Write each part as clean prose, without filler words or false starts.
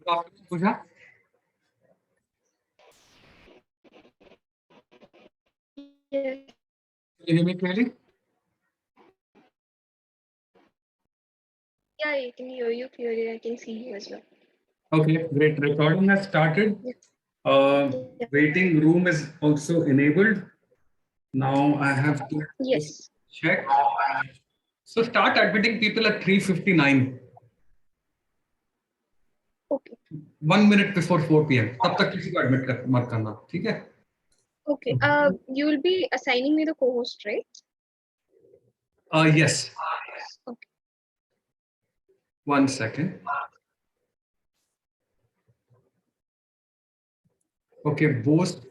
Good afternoon, Pooja. Yes. Can you hear me clearly? Yeah, I can hear you clearly. I can see you as well. Okay, great. Recording has started. Yeah. Waiting room is also enabled. Now I have to just Yes. check. So start admitting people at 3:59, Okay. 1 minute before 4 p.m. तब तक किसी को admit मत करना, ठीक है? Okay. You will be assigning me the co-host, right? Yes. Okay. 1 second. Okay, Bose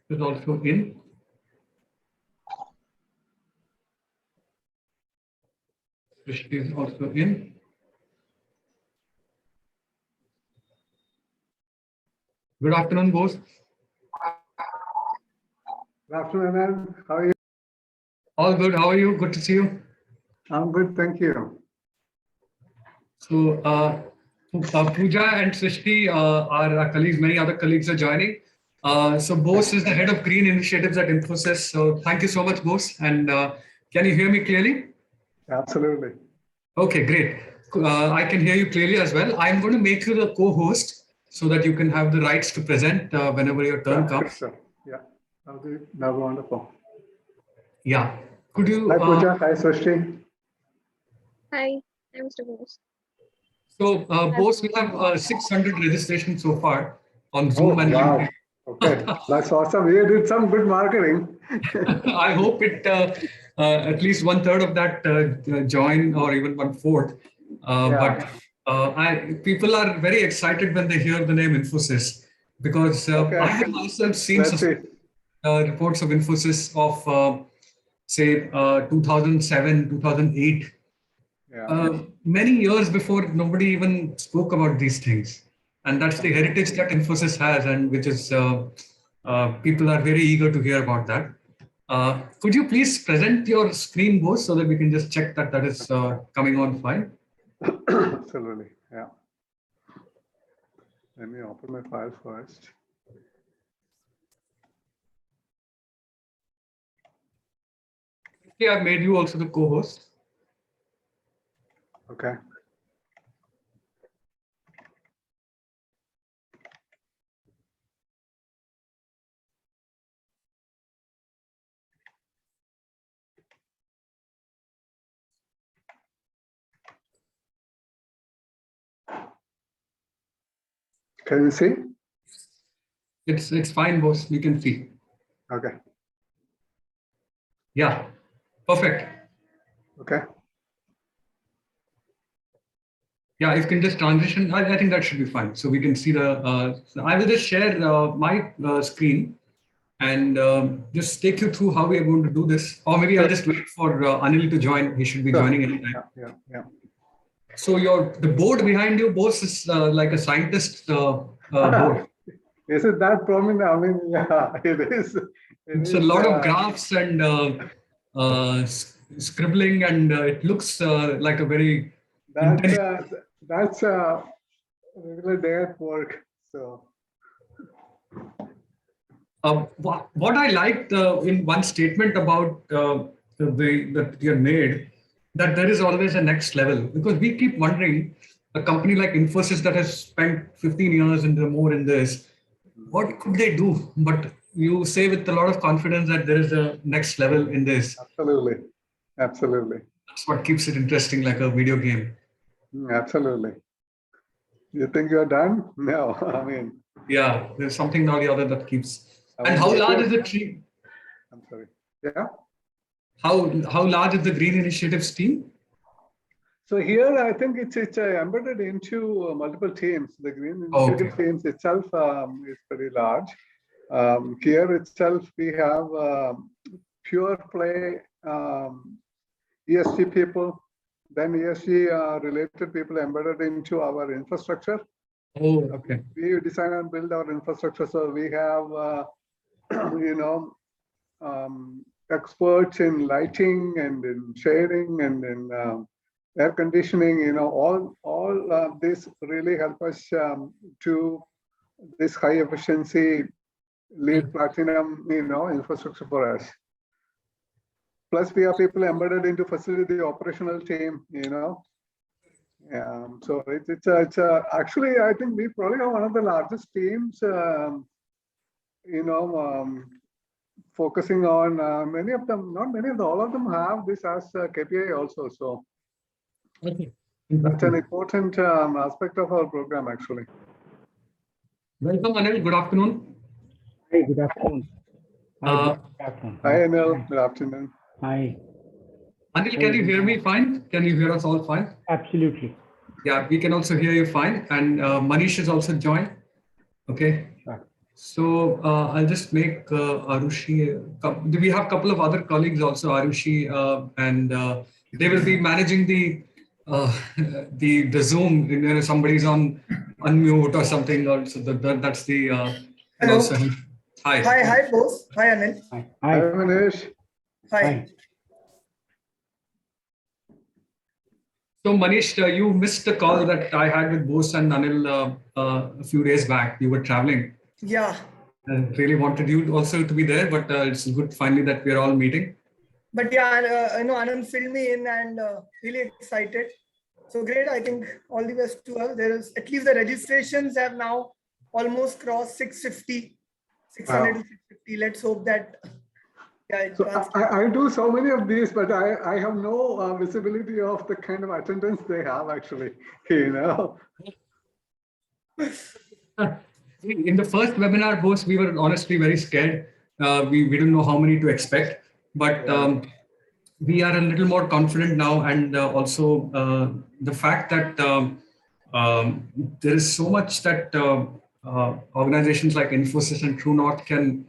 is also in. Srishti is also in. Good afternoon, Bose. Good afternoon, Anand. How are you? All good. How are you? Good to see you. I'm good, thank you. So, Pooja and Srishti are our colleagues. Many other colleagues are joining. So, Bose is the head of green initiatives at Infosys. So, thank you so much, Bose. And can you hear me clearly? Absolutely. Okay, great. I can hear you clearly as well. I'm going to make you the co-host so that you can have the rights to present whenever your turn comes. Sure. Yeah, that'll be wonderful. Yeah. Could you? Hi, Pooja. Hi, Srishti. Hi, I'm Mr. Bose. So, Bose, we have 600 registrations so far on Zoom Oh, and wow. LinkedIn. Okay, that's awesome. You did some good marketing. I hope it at least 1/3 of that join, or even 1/4. Yeah. But people are very excited when they hear the name Infosys, because Okay. I have myself seen Let's see. reports of Infosys of say 2007, 2008. Yeah. Many years before nobody even spoke about these things, and that's the heritage that Infosys has, and which is people are very eager to hear about that. Could you please present your screen, Bose, so that we can just check that that is coming on fine? Absolutely. Yeah. Let me open my file first. Okay, I've made you also the co-host. Okay. Can you see? It's fine, Bose. We can see. Okay. Yeah, perfect. Okay. Yeah, if you can just transition, I think that should be fine. So we can see the. So I will just share my screen and just take you through how we are going to do this. Or maybe I'll just wait for Anil to join. He should be joining anytime. Yeah. So the board behind you, Bose, is like a scientist board. Is it that prominent? I mean, yeah, it is. It's a lot of graphs and scribbling, and it looks like a very intense. That's regular day at work. So What I liked in one statement about the way that you made, that there is always a next level, because we keep wondering, a company like Infosys that has spent 15 years and more in this, what could they do? But you say with a lot of confidence that there is a next level in this. absolutely. That's what keeps it interesting, like a video game. Absolutely. You think you're done? No, I mean. Yeah, there's something or the other that keeps. I And mean, how large is the team? I'm sorry. Yeah. How large is the Green Initiatives team? So here, I think it's embedded into multiple teams. The Green Initiative teams itself is pretty large. Here itself, we have pure play ESG people, then ESG related people embedded into our infrastructure. Oh, okay. We design and build our infrastructure. So we have, experts in lighting and in shading and in air conditioning, all all this really help us to this high efficiency lead platinum, infrastructure for us. Plus, we have people embedded into facility the operational team, so it's actually, I think we probably have one of the largest teams, focusing on many of them, not many of them, all of them have this as a KPI also. So Okay. that's an important aspect of our program, actually. Welcome, Anil. Good afternoon. Hi, good afternoon. Uh, Good afternoon. Hi, Anil. Good afternoon. Hi. Anil, can you hear me fine? Can you hear us all fine? Absolutely. Yeah, we can also hear you fine. And Manish is also joined. Okay. Sure. So I'll just make Arushi. We have a couple of other colleagues also, Arushi, and they will be managing the the Zoom. Somebody's on unmute or something. Also, that's the. And Hello. also, hi. Hi, boss. Hi, Anil. Hi. Hi, Hi. Manish. Hi. Hi. So Manish, you missed the call that I had with Bose and Anil a few days back. You were traveling. Yeah. And really wanted you also to be there, but it's good finally that we are all meeting. But yeah, Anand filled me in and really excited. So great. I think all the best to us. There is at least the registrations have now almost crossed 650, 600 to 650. Let's hope that. Yeah, So I do so many of these, but I have no visibility of the kind of attendance they have actually, In the first webinar, Bose, we were honestly very scared. We didn't know how many to expect, but we are a little more confident now. And also the fact that there is so much that organizations like Infosys and True North can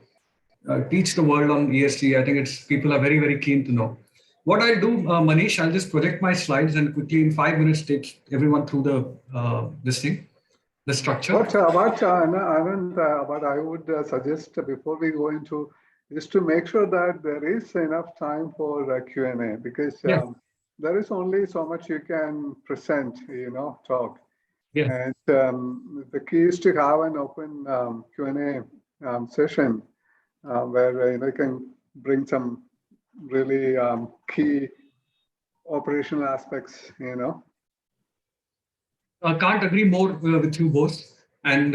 teach the world on ESG. I think people are very, very keen to know. What I'll do, Manish, I'll just project my slides and quickly in 5 minutes take everyone through the structure. Anand, what I would suggest before we go into is to make sure that there is enough time for Q&A, because there is only so much you can present, talk. Yeah. And the key is to have an open Q&A session where you can bring some really key operational aspects, I can't agree more with you, Bose. And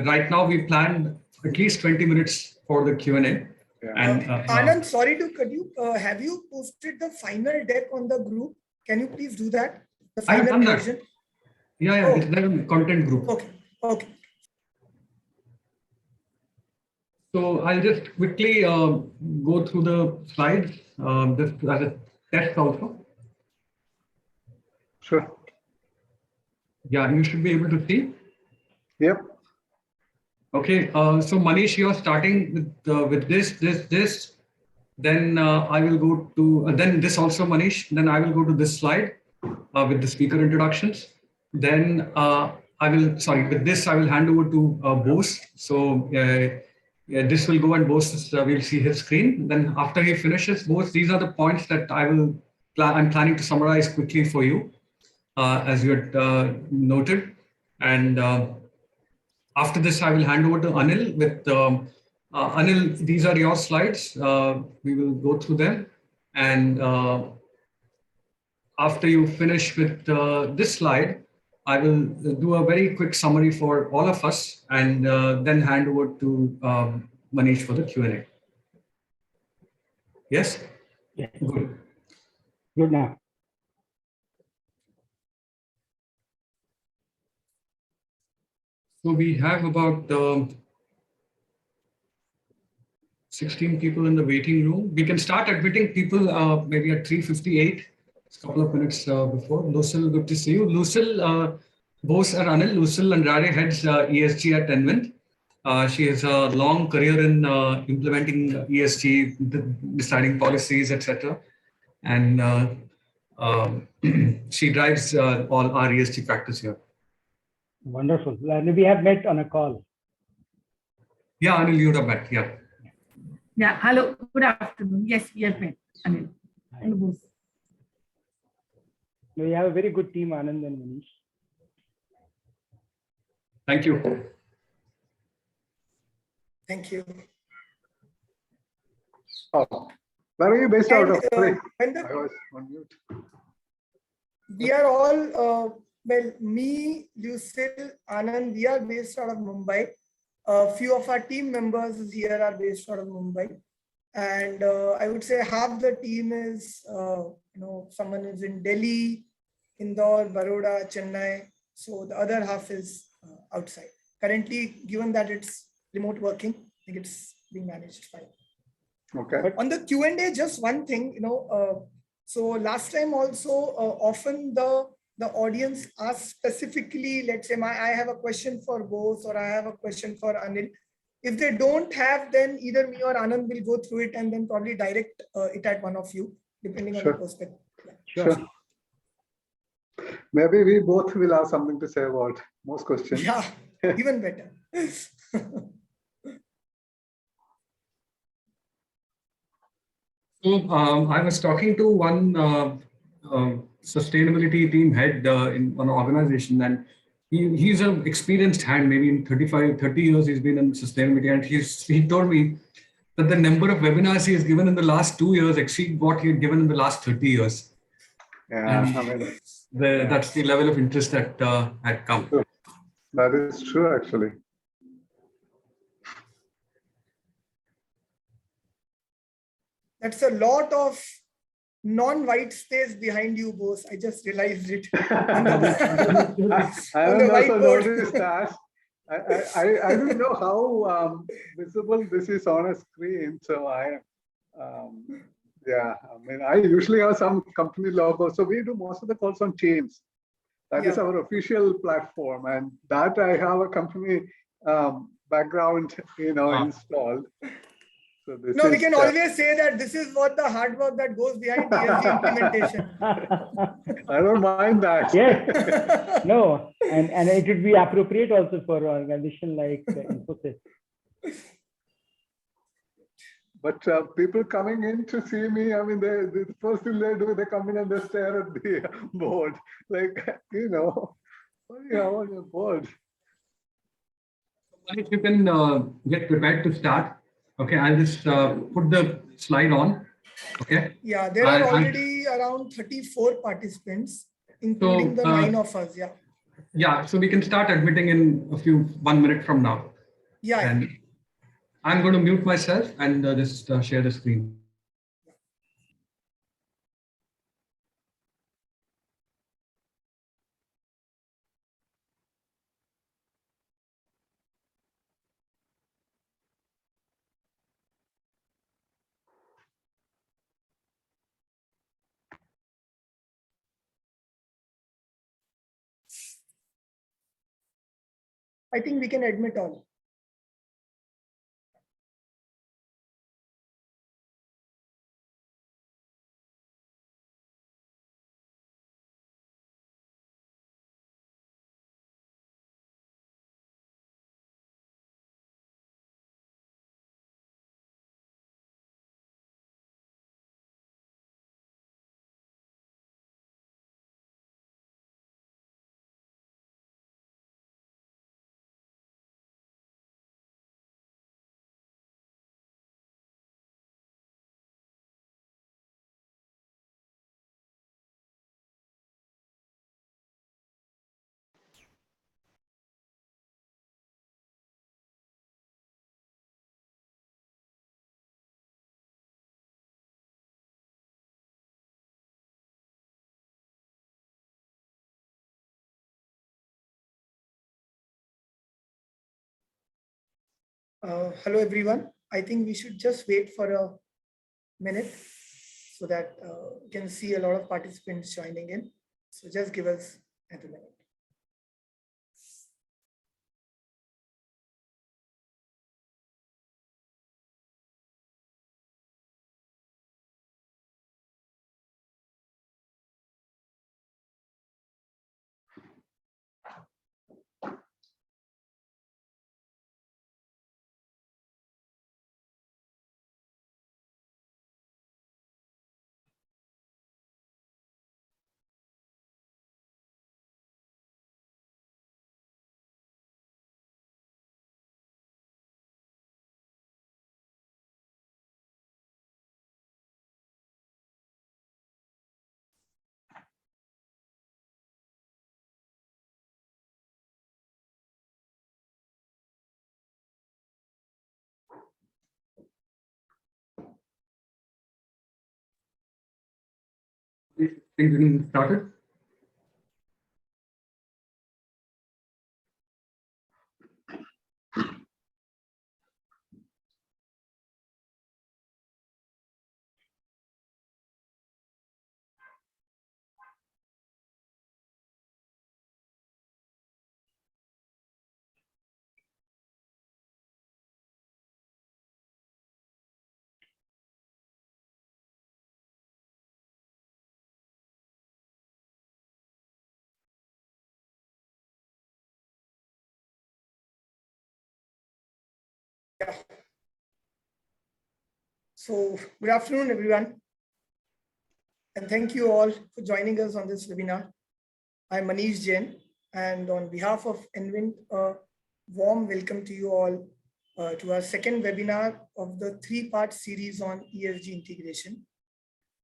right now we planned at least 20 minutes for the Q&A. Yeah. And Anand, sorry to cut you. Have you posted the final deck on the group? Can you please do that? The I've final done that. version? Yeah, Oh. it's there in the content group. Okay. So I'll just quickly go through the slides, just as a test also. Sure. Yeah, you should be able to see. Yep. Okay, so Manish, you're starting with this. Then I will go to, then this also, Manish. Then I will go to this slide with the speaker introductions. Then with this, I will hand over to Bose. So this will go and Bose will see his screen. Then after he finishes, Bose, these are the points that I'm planning to summarize quickly for you, as you had noted. And after this, I will hand over to Anil with Anil. These are your slides. We will go through them, and after you finish with this slide, I will do a very quick summary for all of us, and then hand over to Manish for the Q&A. Yes. Yes. Good. Good now. So we have about 16 people in the waiting room. We can start admitting people maybe at 3:58, a couple of minutes before. Lucille, good to see you. Lucille, Bose and Anil. Lucille Andrade heads ESG at Envent. She has a long career in implementing ESG, deciding policies, etc. And she drives all our ESG practice here. Wonderful. And we have met on a call. Yeah, Anil, you would have met. Yeah. Yeah, hello, good afternoon. Yes, we have met, Anil and Bose. We have a very good team, Anand and Manish. Thank you. Thank you. Oh, where are you based out And of? Sorry, when I was on mute. we are all, well, me, Lucille, Anand, we are based out of Mumbai. A few of our team members here are based out of Mumbai. And I would say half the team is, someone is in Delhi, Indore, Baroda, Chennai. So the other half is outside. Currently, given that it's remote working, I think it's being managed fine. Okay. On the Q&A, just one thing, so last time also, often the audience asks specifically, let's say I have a question for Bose or I have a question for Anil. If they don't have, then either me or Anand will go through it and then probably direct it at one of you, depending on the perspective. Sure. Maybe we both will have something to say about most questions. Yeah, even better. So I was talking to one sustainability team head in one organization, and he's an experienced hand. Maybe in 30 years he's been in sustainability, and he told me that the number of webinars he has given in the last 2 years exceed what he had given in the last 30 years. Yeah, And I mean, that's the level of interest that had come. that is true, actually. That's a lot of non-white space behind you, Bose. I just realized it. I don't also noticed that. I don't know how visible this is on a screen. So yeah, I mean, I usually have some company logo. So we do most of the calls on Teams. That is our official platform, and that I have a company background, installed. So no, we can always say that this is what the hard work that goes behind ESG implementation. I don't mind that. Yes. No, and it would be appropriate also for an organization like Infosys. But people coming in to see me, I mean, the first thing they do, they come in and they stare at the board, like, what do you have on your board? If you can get prepared to start, okay, I'll just put the slide on. Okay. Yeah, there are already around 34 participants, including the 9 of us. Yeah. Yeah, so we can start admitting in 1 minute from now. Yeah. And I'm going to mute myself and just share the screen. I think we can admit all. Hello, everyone. I think we should just wait for a minute so that we can see a lot of participants joining in. So just give us a minute. Getting started. Yeah. So good afternoon, everyone. And thank you all for joining us on this webinar. I'm Manish Jain, and on behalf of Envint, a warm welcome to you all to our second webinar of the three-part series on ESG integration.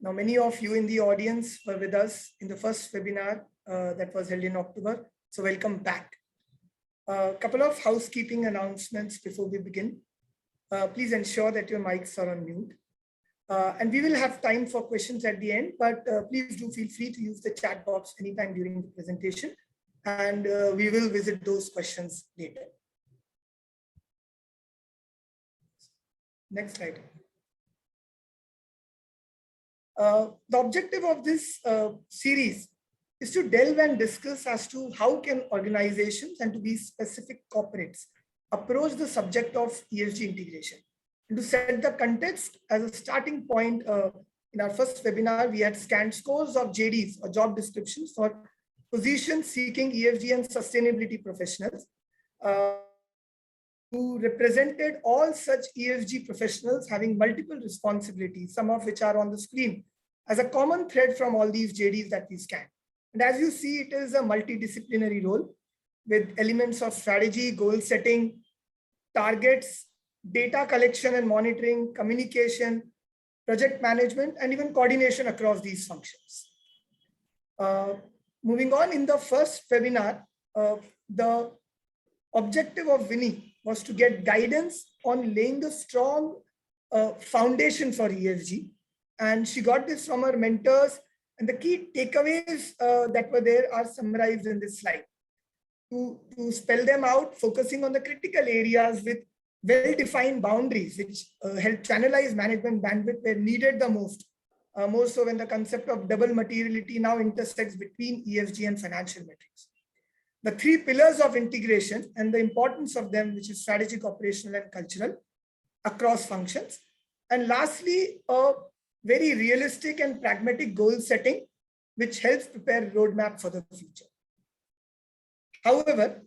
Now, many of you in the audience were with us in the first webinar that was held in October. So welcome back. A couple of housekeeping announcements before we begin. Please ensure that your mics are on mute. And we will have time for questions at the end, but please do feel free to use the chat box anytime during the presentation, and we will visit those questions later. Next slide. The objective of this series is to delve and discuss as to how can organizations, and to be specific, corporates, approach the subject of ESG integration. And to set the context as a starting point, in our first webinar, we had scanned scores of JDs or job descriptions for positions seeking ESG and sustainability professionals, who represented all such ESG professionals having multiple responsibilities, some of which are on the screen, as a common thread from all these JDs that we scanned. And as you see, it is a multidisciplinary role with elements of strategy, goal setting, targets, data collection and monitoring, communication, project management, and even coordination across these functions. Moving on, in the first webinar, the objective of Winnie was to get guidance on laying a strong foundation for ESG. And she got this from her mentors, and the key takeaways that were there are summarized in this slide. To spell them out, focusing on the critical areas with well-defined boundaries, which help channelize management bandwidth where needed the most, more so when the concept of double materiality now intersects between ESG and financial metrics. The three pillars of integration and the importance of them, which is strategic, operational, and cultural across functions. And lastly, a very realistic and pragmatic goal setting, which helps prepare a roadmap for the future. However,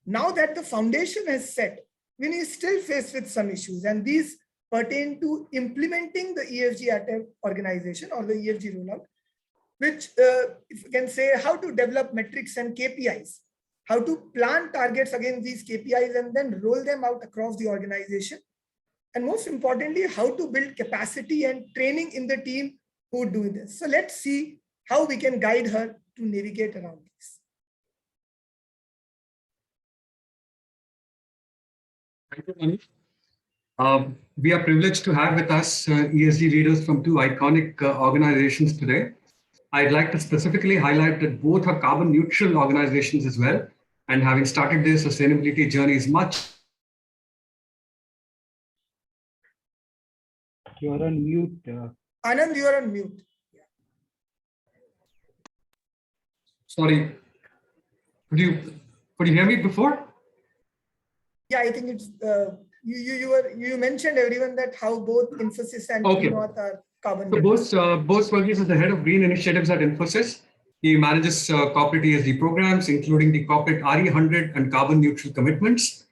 now that the foundation is set, Winnie is still faced with some issues, and these pertain to implementing the ESG at an organization or the ESG rollout, which, if you can say, how to develop metrics and KPIs, how to plan targets against these KPIs and then roll them out across the organization. And most importantly, how to build capacity and training in the team who do this. So let's see how we can guide her to navigate around this. Thank you, Manish. We are privileged to have with us ESG leaders from two iconic organizations today. I'd like to specifically highlight that both are carbon neutral organizations as well, and having started their sustainability journeys much. You're on mute. Anand, you are on mute. Sorry, could you hear me before? Yeah, I think it's you mentioned everyone that how both Infosys and North are carbon neutral. So Bose Varghese is the head of green initiatives at Infosys. He manages corporate ESG programs, including the corporate RE100 and carbon neutral commitments.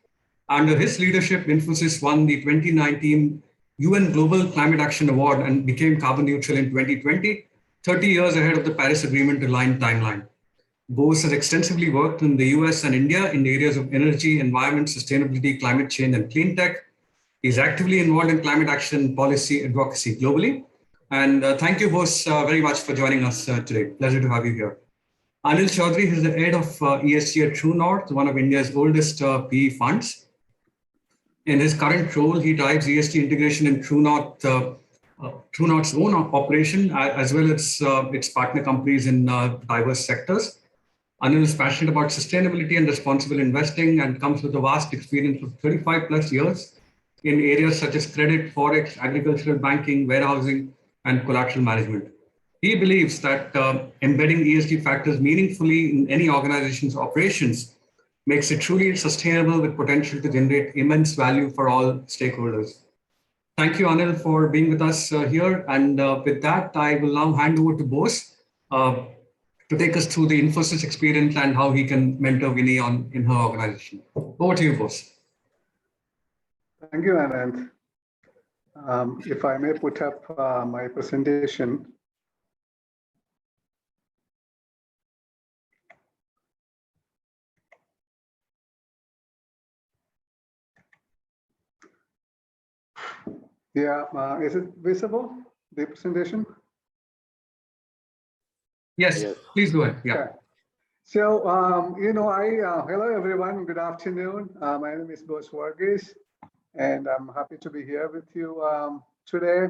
Under his leadership, Infosys won the 2019 UN Global Climate Action Award and became carbon neutral in 2020, 30 years ahead of the Paris Agreement aligned timeline. Bose has extensively worked in the US and India in the areas of energy, environment, sustainability, climate change, and clean tech. He's actively involved in climate action policy advocacy globally. And thank you, Bose, very much for joining us today. Pleasure to have you here. Anil Chaudhary is the head of ESG at True North, one of India's oldest PE funds. In his current role, he drives ESG integration in True North through its own operation as well as its partner companies in diverse sectors. Anil is passionate about sustainability and responsible investing and comes with a vast experience of 35 plus years in areas such as credit, forex, agricultural banking, warehousing, and collateral management. He believes that embedding ESG factors meaningfully in any organization's operations makes it truly sustainable with potential to generate immense value for all stakeholders. Thank you, Anil, for being with us here. And with that, I will now hand over to Bose to take us through the Infosys experience and how he can mentor Vinny in her organization. Over to you, Bose. Thank you, Anand. If I may put up my presentation. Yeah, is it visible, the presentation? Yes, please go ahead. Yeah. Okay. So, hello everyone, good afternoon. My name is Bose Varghese, and I'm happy to be here with you today.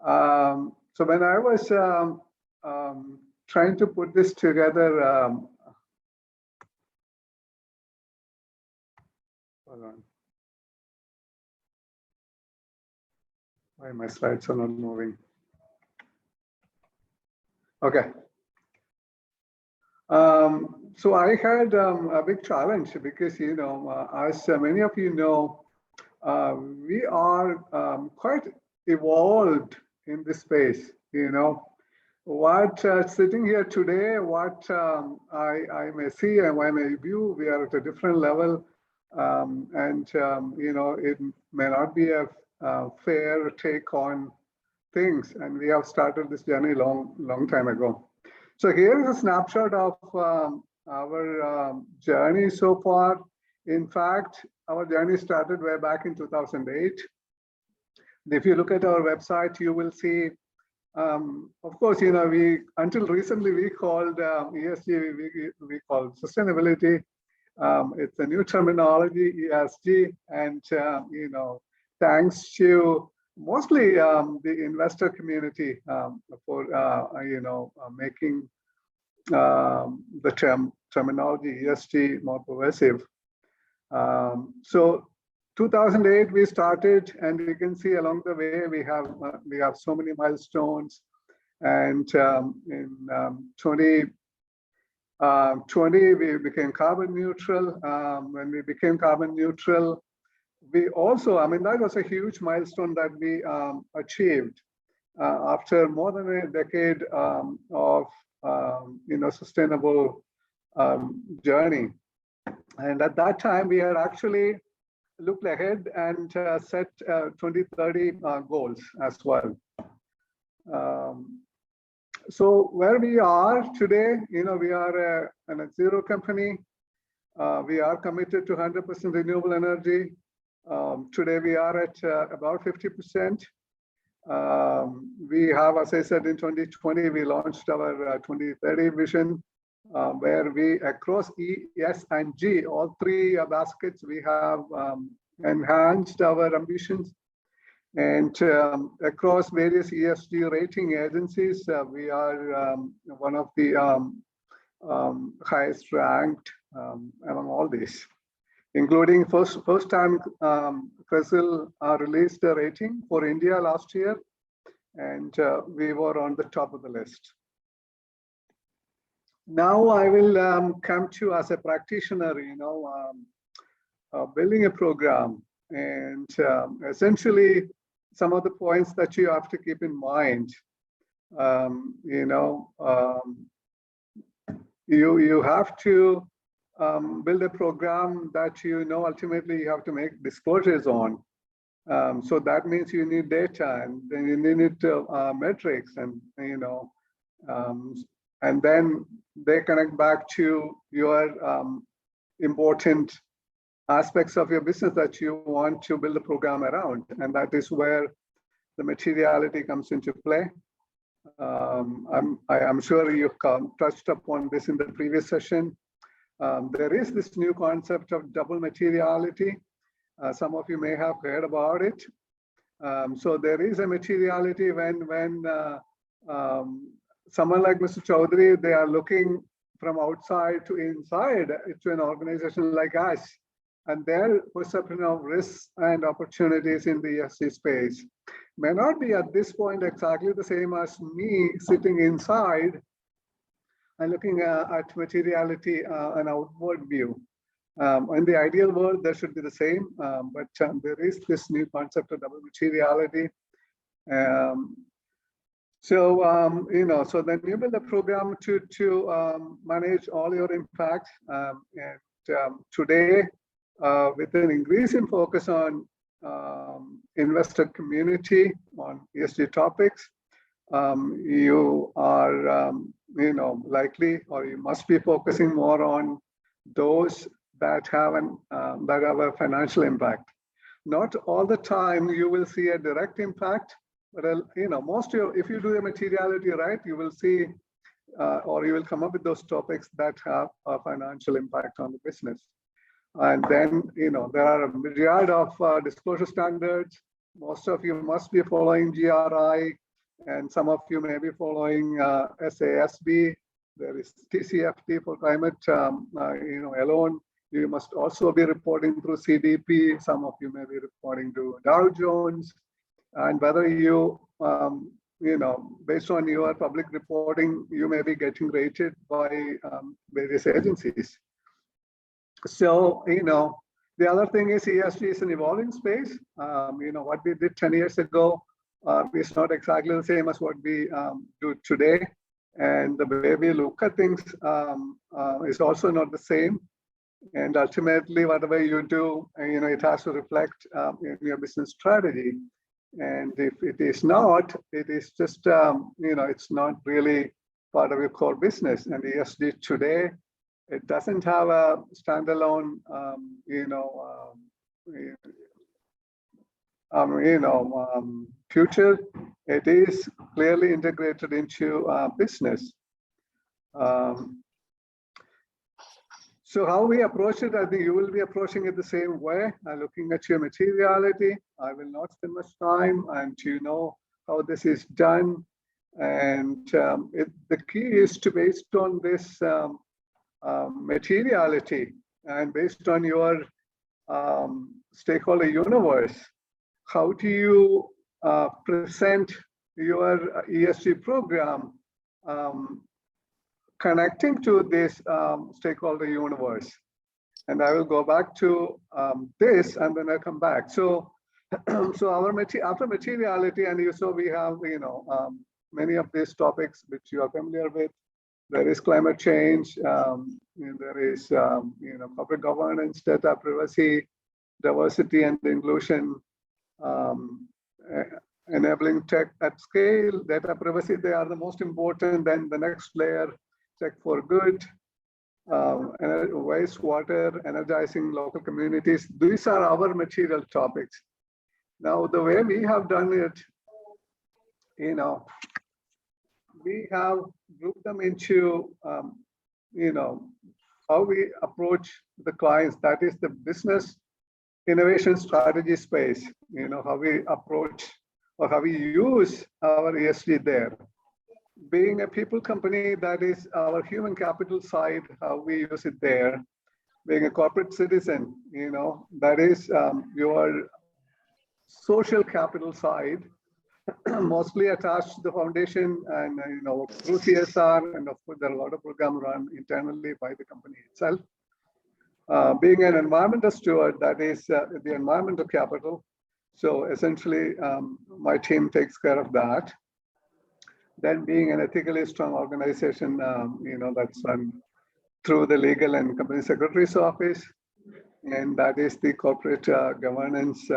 So when I was trying to put this together, hold on. Why my slides are not moving? Okay. So I had a big challenge because, as many of you know, we are quite evolved in this space. What sitting here today, what I may see and I may view, we are at a different level, it may not be a fair take on things, and we have started this journey long time ago. So here is a snapshot of our journey so far. In fact, our journey started way back in 2008. If you look at our website, you will see, of course, we until recently we called ESG, we called sustainability. It's a new terminology, ESG, and thanks to mostly the investor community for making the terminology ESG more pervasive. So 2008 we started, and you can see along the way we have so many milestones. And in 2020 we became carbon neutral. When we became carbon neutral, we also, that was a huge milestone that we achieved after more than a decade of sustainable journey. And at that time, we had actually looked ahead and set 2030 goals as well. So where we are today, we are a net zero company. We are committed to 100% renewable energy. Today we are at about 50%. We have, as I said, in 2020, we launched our 2030 vision, where we, across E, S, and G, all three baskets, we have enhanced our ambitions. And across various ESG rating agencies, we are one of the highest ranked among all these, including first time CRISIL released a rating for India last year, and we were on the top of the list. Now I will come to, as a practitioner, building a program, and essentially some of the points that you have to keep in mind. You have to build a program that ultimately you have to make disclosures on. So that means you need data, and then you need metrics, and then they connect back to your important aspects of your business that you want to build a program around, and that is where the materiality comes into play. I'm sure you touched upon this in the previous session. There is this new concept of double materiality. Some of you may have heard about it. So there is a materiality when someone like Mr. Chaudhary, they are looking from outside to inside to an organization like us, and their perception of risks and opportunities in the ESG space may not be at this point exactly the same as me sitting inside and looking at materiality, an outward view. In the ideal world, there should be the same, but there is this new concept of double materiality. So then you build a program to manage all your impact. Today, with an increasing focus on investor community on ESG topics, you are likely, or you must be focusing more on those that have a financial impact. Not all the time you will see a direct impact, but if you do the materiality right, you will see or you will come up with those topics that have a financial impact on the business. And then there are a myriad of disclosure standards. Most of you must be following GRI, and some of you may be following SASB. There is TCFD for climate alone. You must also be reporting through CDP. Some of you may be reporting to Dow Jones. And whether you, based on your public reporting, you may be getting rated by various agencies. So, the other thing is ESG is an evolving space. What we did 10 years ago is not exactly the same as what we do today. And the way we look at things is also not the same. And ultimately, whatever you do, it has to reflect in your business strategy. And if it is not, it is just, it's not really part of your core business. And ESG today, it doesn't have a standalone, future. It is clearly integrated into business. So how we approach it, I think you will be approaching it the same way, looking at your materiality. I will not spend much time, and you know how this is done. And the key is to, based on this materiality and based on your stakeholder universe, how do you present your ESG program connecting to this stakeholder universe? And I will go back to this, and then I'll come back. So, after materiality, and we have many of these topics which you are familiar with. There is climate change. There is corporate governance, data privacy, diversity and inclusion, enabling tech at scale, data privacy. They are the most important. Then the next layer, tech for good, wastewater, energizing local communities. These are our material topics. Now, the way we have done it, we have grouped them into, how we approach the clients. That is the business innovation strategy space. How we approach or how we use our ESG there. Being a people company, that is our human capital side, how we use it there. Being a corporate citizen, that is your social capital side, mostly attached to the foundation and through CSR, and of course there are a lot of programs run internally by the company itself. Being an environmental steward, that is the environmental capital. So essentially, my team takes care of that. Then being an ethically strong organization, that's run through the legal and company secretary's office, and that is the corporate governance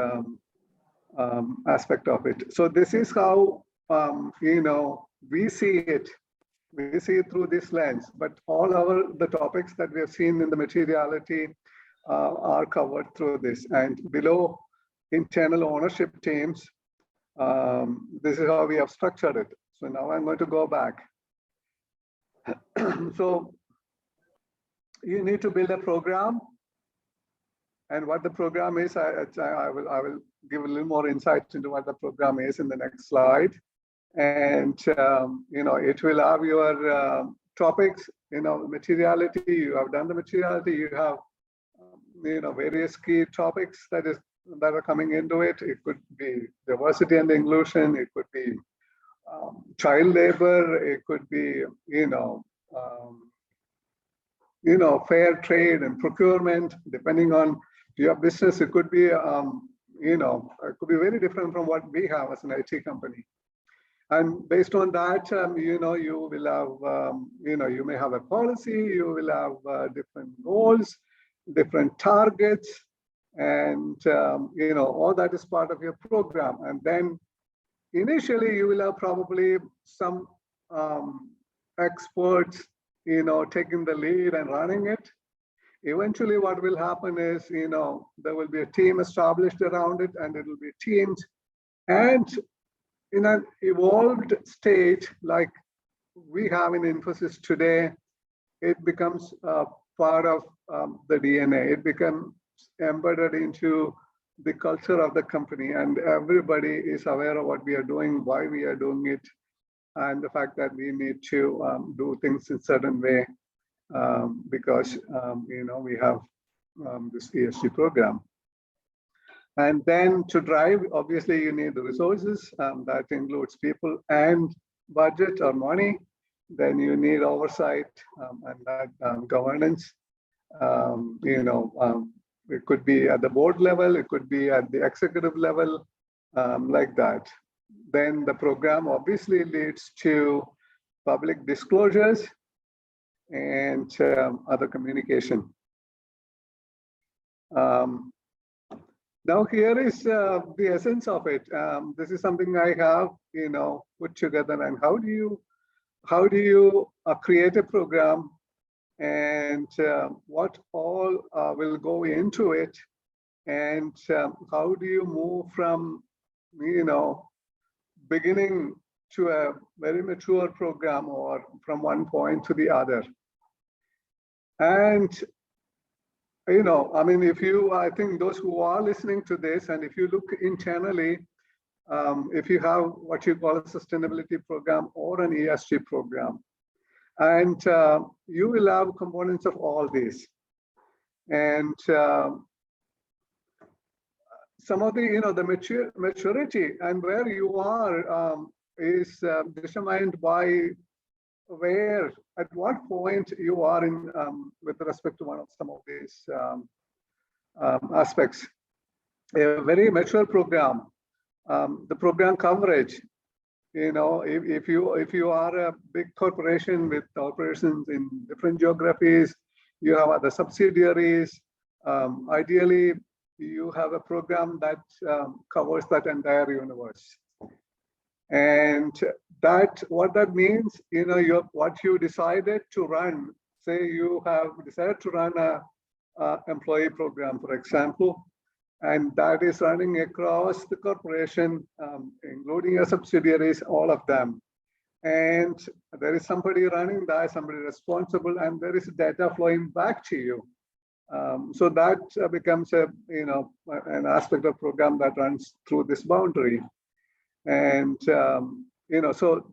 aspect of it. So this is how we see it. We see it through this lens. But all the topics that we have seen in the materiality are covered through this. And below internal ownership teams, this is how we have structured it. So now I'm going to go back. So you need to build a program. And what the program is, I will give a little more insight into what the program is in the next slide. And, it will have your topics, materiality. You have done the materiality. You have, various key topics that are coming into it. It could be diversity and inclusion. It could be child labor. It could be, fair trade and procurement, depending on your business. It could be, it could be very different from what we have as an IT company. And based on that, you will have, you may have a policy, you will have different goals, different targets, and, all that is part of your program. And then initially you will have probably some experts, taking the lead and running it. Eventually what will happen is, there will be a team established around it, and it will be teams. And in an evolved state like we have in Infosys today, it becomes part of the DNA. It becomes embedded into the culture of the company, and everybody is aware of what we are doing, why we are doing it, and the fact that we need to do things in a certain way because, we have this ESG program. And then to drive, obviously, you need the resources. That includes people and budget or money. Then you need oversight and that governance. It could be at the board level. It could be at the executive level, like that. Then the program obviously leads to public disclosures and other communication. Now here is the essence of it. This is something I have, put together. And how do you create a program, and what all will go into it, and how do you move from, beginning to a very mature program, or from one point to the other. And I think those who are listening to this, and if you look internally, if you have what you call a sustainability program or an ESG program, and you will have components of all these. And some of the maturity and where you are is determined by at what point you are in with respect to some of these aspects. A very mature program, the program coverage. If you are a big corporation with operations in different geographies, you have other subsidiaries. Ideally, you have a program that covers that entire universe. And what that means, what you decided to run. Say you have decided to run a employee program, for example, and that is running across the corporation, including your subsidiaries, all of them. And there is somebody running that, somebody responsible, and there is data flowing back to you. So that becomes an aspect of program that runs through this boundary. And so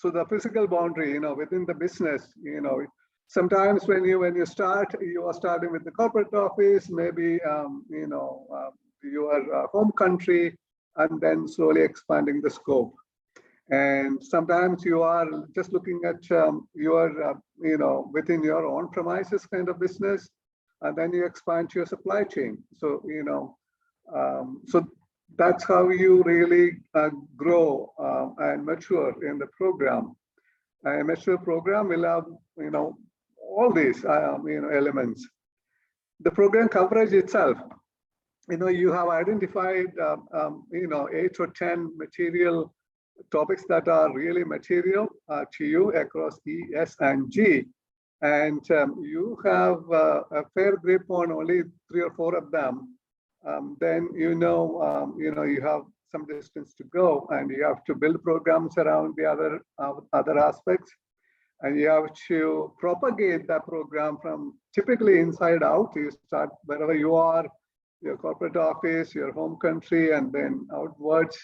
the physical boundary, within the business, sometimes when you start, you are starting with the corporate office, maybe your home country, and then slowly expanding the scope. And sometimes you are just looking at your within your own premises kind of business, and then you expand to your supply chain. So so that's how you really grow and mature in the program. A mature program will have all these elements. The program coverage itself, you have identified 8 or 10 material topics that are really material to you across E, S, and G. And you have a fair grip on only 3 or 4 of them. Then you have some distance to go, and you have to build programs around the other aspects, and you have to propagate that program from typically inside out. You start wherever you are, your corporate office, your home country, and then outwards.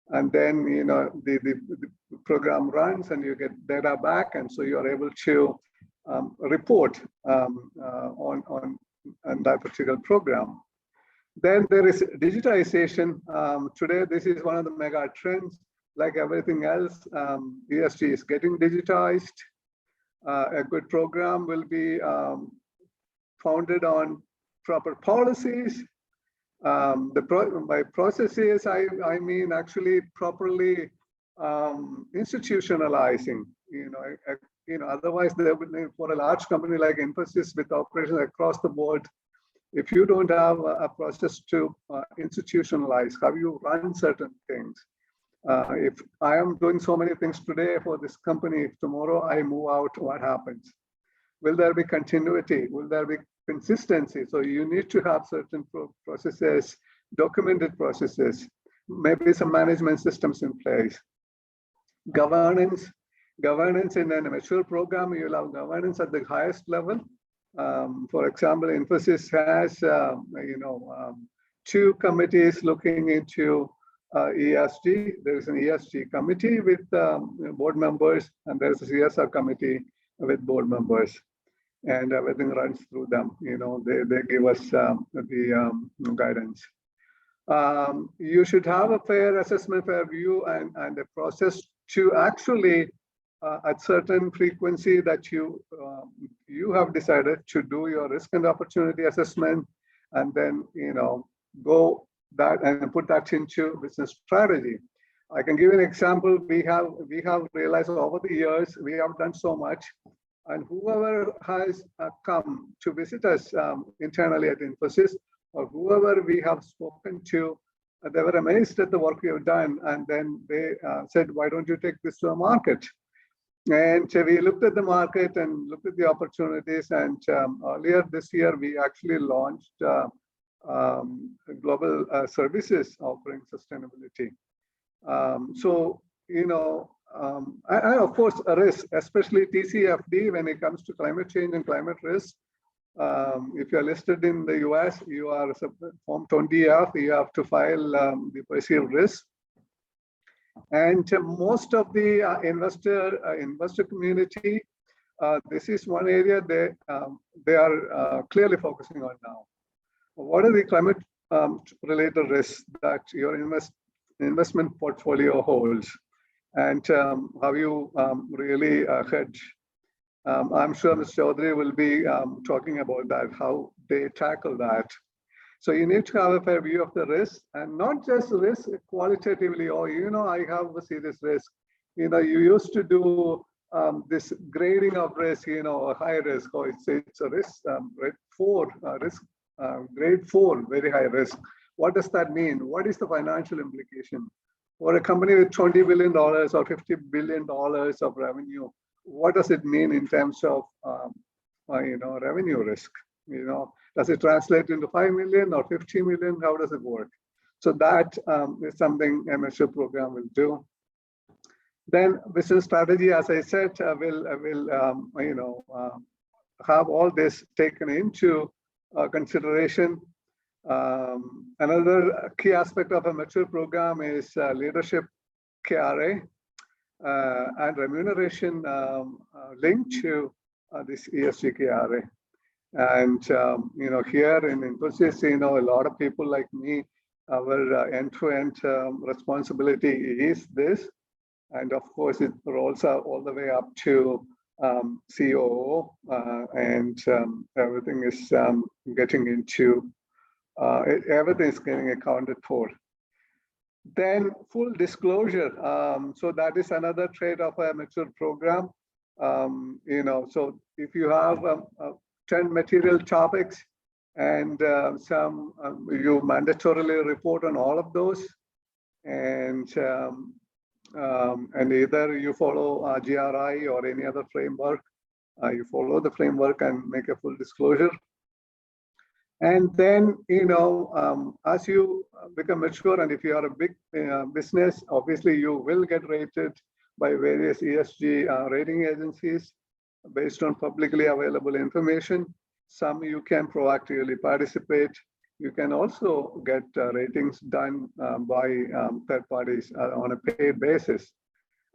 And then, the program runs and you get data back. And so you're able to report on that particular program. Then there is digitization. Today, this is one of the mega trends. Like everything else, ESG is getting digitized. A good program will be founded on proper policies. By processes, I mean actually properly institutionalizing. Otherwise, there would, for a large company like Infosys with operations across the board, if you don't have a process to institutionalize how you run certain things. If I am doing so many things today for this company, if tomorrow I move out, what happens? Will there be continuity? Will there be consistency? So you need to have certain processes, documented processes, maybe some management systems in place. Governance in a mature program, you'll have governance at the highest level. For example, Infosys has, 2 committees looking into ESG. There is an ESG committee with board members, and there's a CSR committee with board members, and everything runs through them. They give us the guidance. You should have a fair assessment, fair view, and a process to actually at certain frequency that you have decided to do your risk and opportunity assessment, and then go that and put that into business strategy. I can give you an example. We have realized over the years we have done so much, and whoever has come to visit us internally at Infosys, or whoever we have spoken to, they were amazed at the work we have done, and then they said, "Why don't you take this to a market?" And we looked at the market and looked at the opportunities. And earlier this year, we actually launched global services offering sustainability. And of course, a risk, especially TCFD when it comes to climate change and climate risk. If you're listed in the US, you are Form 20F, you have to file the perceived risk. And most of the investor community, this is one area they are clearly focusing on now. What are the climate related risks that your investment portfolio holds, and how you really hedge? I'm sure Mr. Chaudhary will be talking about that, how they tackle that. So you need to have a fair view of the risk, and not just risk qualitatively, or, I have a serious risk. You used to do this grading of risk, a high risk, or it's a risk, grade 4 risk, grade 4, very high risk. What does that mean? What is the financial implication? For a company with $20 billion or $50 billion of revenue, what does it mean in terms of revenue risk? Does it translate into 5 million or 50 million? How does it work? So that is something a mature program will do. Then business strategy, as I said, will have all this taken into consideration. Another key aspect of a mature program is leadership KRA and remuneration linked to this ESG KRA. And here in Infosys, a lot of people like me, our end-to-end responsibility is this, and of course it rolls out all the way up to COO, and everything is getting into everything is getting accounted for. Then full disclosure. So that is another trait of a mature program. So if you have 10 material topics, and you mandatorily report on all of those, and either you follow GRI or any other framework, you follow the framework and make a full disclosure. And then, as you become mature, and if you are a big business, obviously you will get rated by various ESG rating agencies based on publicly available information. Some you can proactively participate, you can also get ratings done by third parties on a paid basis.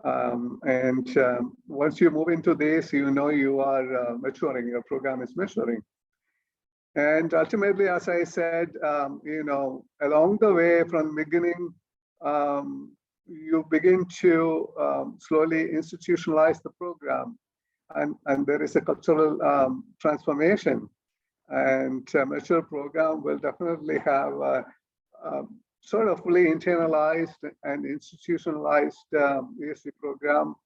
Once you move into this, you know you are maturing, your program is maturing. And ultimately, as I said, you know, along the way from beginning, you begin to slowly institutionalize the program, and there is a cultural transformation. And a mature program will definitely have a sort of fully internalized and institutionalized ESG program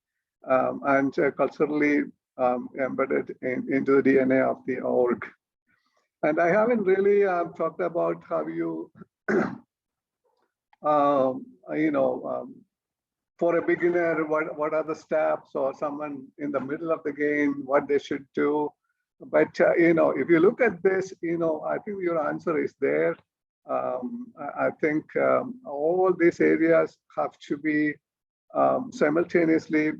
and culturally embedded into the DNA of the org. And I haven't really talked about how you, you know, for a beginner, what are the steps, or someone in the middle of the game, what they should do. But, you know, if you look at this, you know, I think your answer is there. I think all these areas have to be simultaneously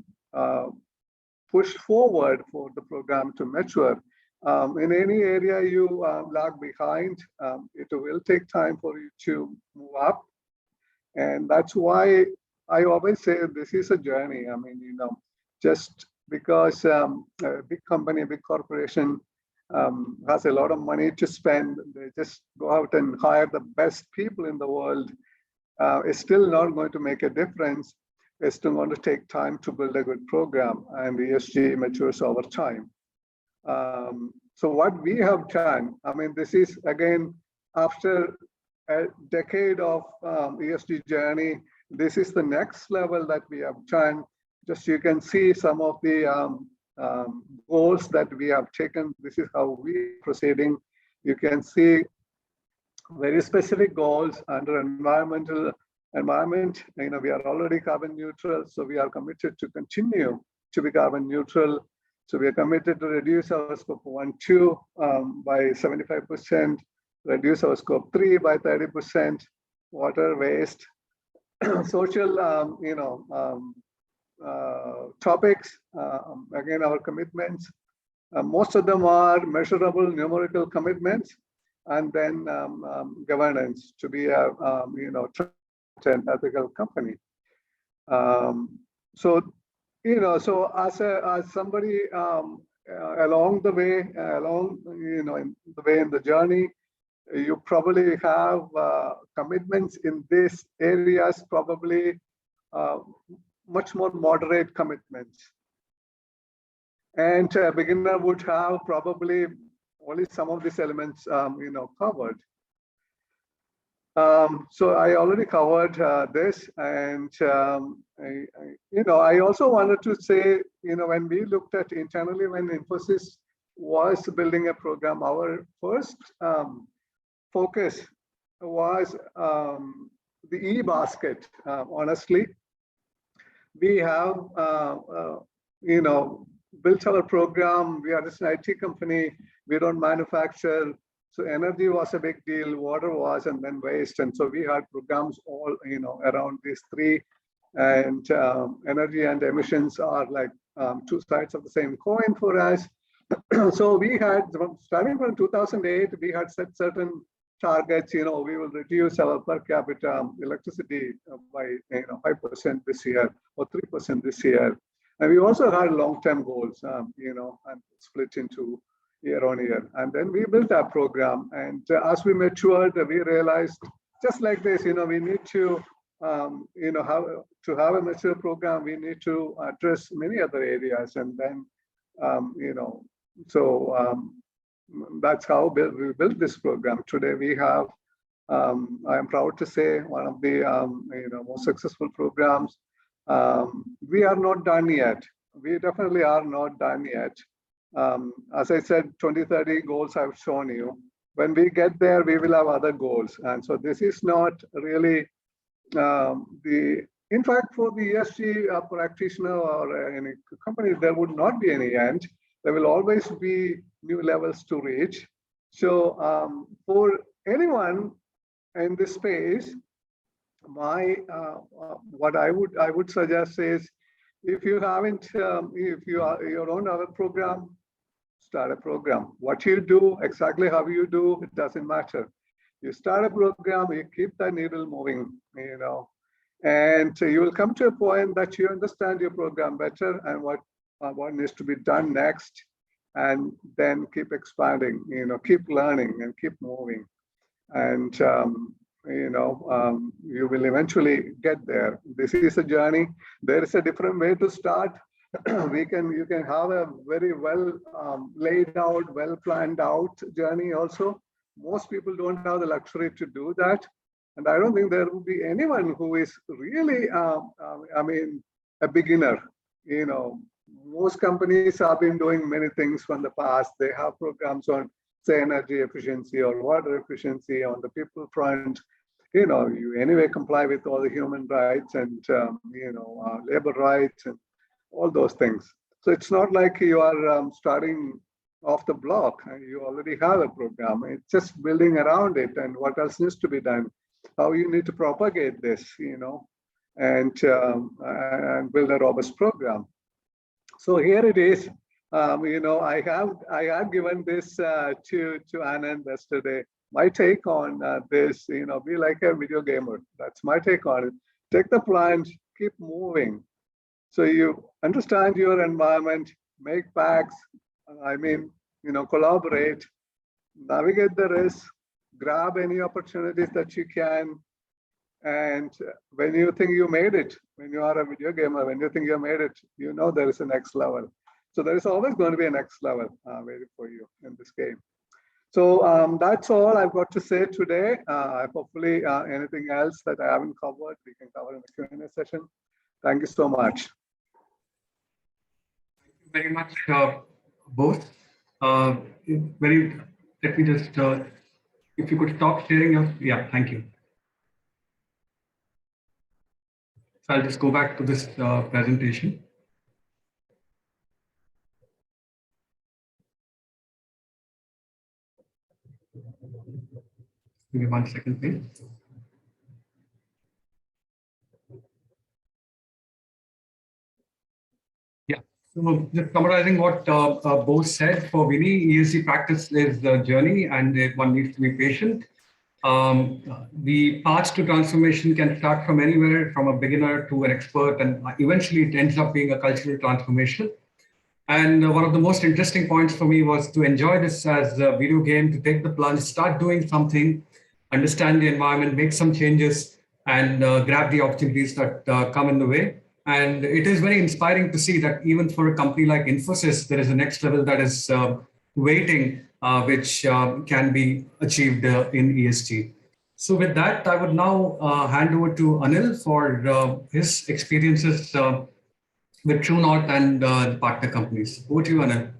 pushed forward for the program to mature. In any area you lag behind, it will take time for you to move up. And that's why I always say this is a journey. I mean, you know, just because a big company, a big corporation has a lot of money to spend, they just go out and hire the best people in the world. It's still not going to make a difference. It's still going to take time to build a good program, and ESG matures over time. So what we have done, I mean, this is again, after a decade of ESG journey, this is the next level that we have done. Just you can see some of the goals that we have taken. This is how we are proceeding. You can see very specific goals under environment. You know, we are already carbon neutral, so we are committed to continue to be carbon neutral. So we are committed to reduce our scope 1, 2 by 75%, reduce our scope 3 by 30%, water waste, social, you know, topics. Again, our commitments. Most of them are measurable numerical commitments, and then governance to be a you know, an ethical company. So you know, so as somebody along the way, you know, in the way in the journey, you probably have commitments in these areas, probably much more moderate commitments. And a beginner would have probably only some of these elements, you know, covered. So I already covered this, and you know, I also wanted to say, you know, when we looked at internally, when Infosys was building a program, our first focus was the e-basket. Honestly, we have you know, built our program. We are just an IT company. We don't manufacture. So energy was a big deal, water was, and then waste. And so we had programs all, you know, around these three. And energy and emissions are like two sides of the same coin for us. So we had, starting from 2008, we had set certain targets. You know, we will reduce our per capita electricity by, you know, 5% this year or 3% this year. And we also had long-term goals, you know, and split into year on year. And then we built our program. And as we matured, we realized, just like this, you know, we need to, you know, have a mature program, we need to address many other areas. And then, you know, so that's how we built this program. Today we have, I am proud to say, one of the, you know, most successful programs. We are not done yet. We definitely are not done yet. As I said, 2030 goals I've shown you. When we get there, we will have other goals. And so this is not really in fact, for the ESG practitioner or any company, there would not be any end. There will always be new levels to reach. So for anyone in this space, my what I would suggest is, if you haven't, if you don't have a program, start a program. What you do, exactly how you do, it doesn't matter. You start a program, you keep that needle moving, and you will come to a point that you understand your program better and what needs to be done next, and then keep expanding, keep learning and keep moving. And, you will eventually get there. This is a journey. There is a different way to start. You can have a very well laid out, well planned out journey also. Most people don't have the luxury to do that. And I don't think there will be anyone who is really, a beginner. Most companies have been doing many things from the past. They have programs on, say, energy efficiency or water efficiency on the people front. You anyway comply with all the human rights and, labor rights and all those things. So it's not like you are starting off the block. You already have a program. It's just building around it and what else needs to be done. How you need to propagate this, and build a robust program. So here it is. I have given this to Anand yesterday. My take on this, be like a video gamer. That's my take on it. Take the plunge, keep moving. So you understand your environment, make packs. Collaborate, navigate the risk, grab any opportunities that you can. And when you think you made it, when you are a video gamer, when you think you made it, there is a next level. So there is always going to be a next level waiting for you in this game. So that's all I've got to say today. Hopefully anything else that I haven't covered, we can cover in the Q&A session. Thank you so much. Thank you very much, both. Let me just, if you could stop sharing your, thank you. So I'll just go back to this presentation. Give me 1 second, please. Yeah, so just summarizing what both said, for Vinny, ESG practice is a journey and one needs to be patient. The path to transformation can start from anywhere, from a beginner to an expert, and eventually it ends up being a cultural transformation. And one of the most interesting points for me was to enjoy this as a video game, to take the plunge, start doing something, understand the environment, make some changes, and grab the opportunities that come in the way. And it is very inspiring to see that even for a company like Infosys, there is a next level that is waiting, which can be achieved in ESG. So with that, I would now hand over to Anil for his experiences with True North and partner companies. Over to you, Anil.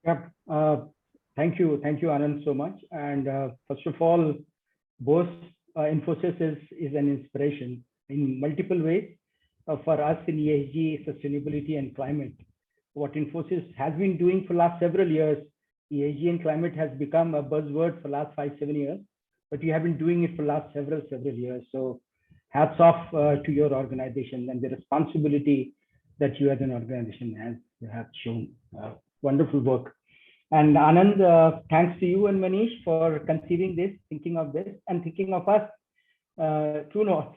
Yep. Thank you, Anand, so much. And first of all, both Infosys is an inspiration in multiple ways for us in ESG, sustainability, and climate. What Infosys has been doing for the last several years, ESG and climate has become a buzzword for the last 5-7 years, but you have been doing it for the last several years. So hats off to your organization and the responsibility that you as an organization have shown. Wonderful work. And Anand, thanks to you and Manish for conceiving this, thinking of this, and thinking of us, True North,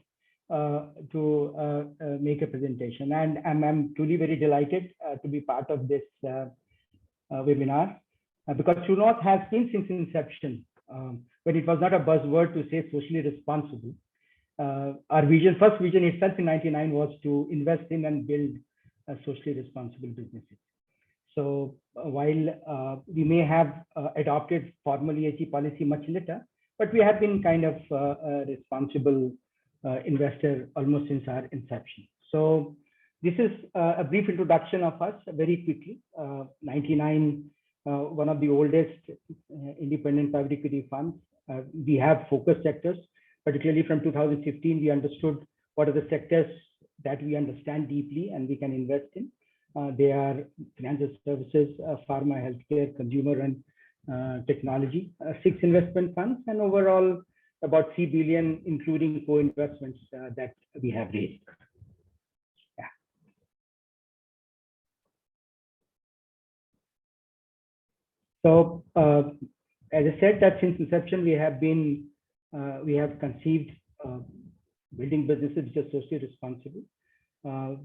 to make a presentation. And I'm truly very delighted to be part of this webinar, because True North has been since inception, but it was not a buzzword to say socially responsible. Our first vision itself in '99 was to invest in and build socially responsible businesses. So while we may have adopted formal ESG policy much later, but we have been kind of a responsible investor almost since our inception. So this is a brief introduction of us very quickly. '99, one of the oldest independent private equity funds. We have focus sectors, particularly from 2015, we understood what are the sectors that we understand deeply and we can invest in. They are financial services, pharma, healthcare, consumer, and technology. 6 investment funds, and overall about 3 billion, including co-investments that we have raised. Yeah. So as I said, that since inception we have conceived building businesses which are socially responsible.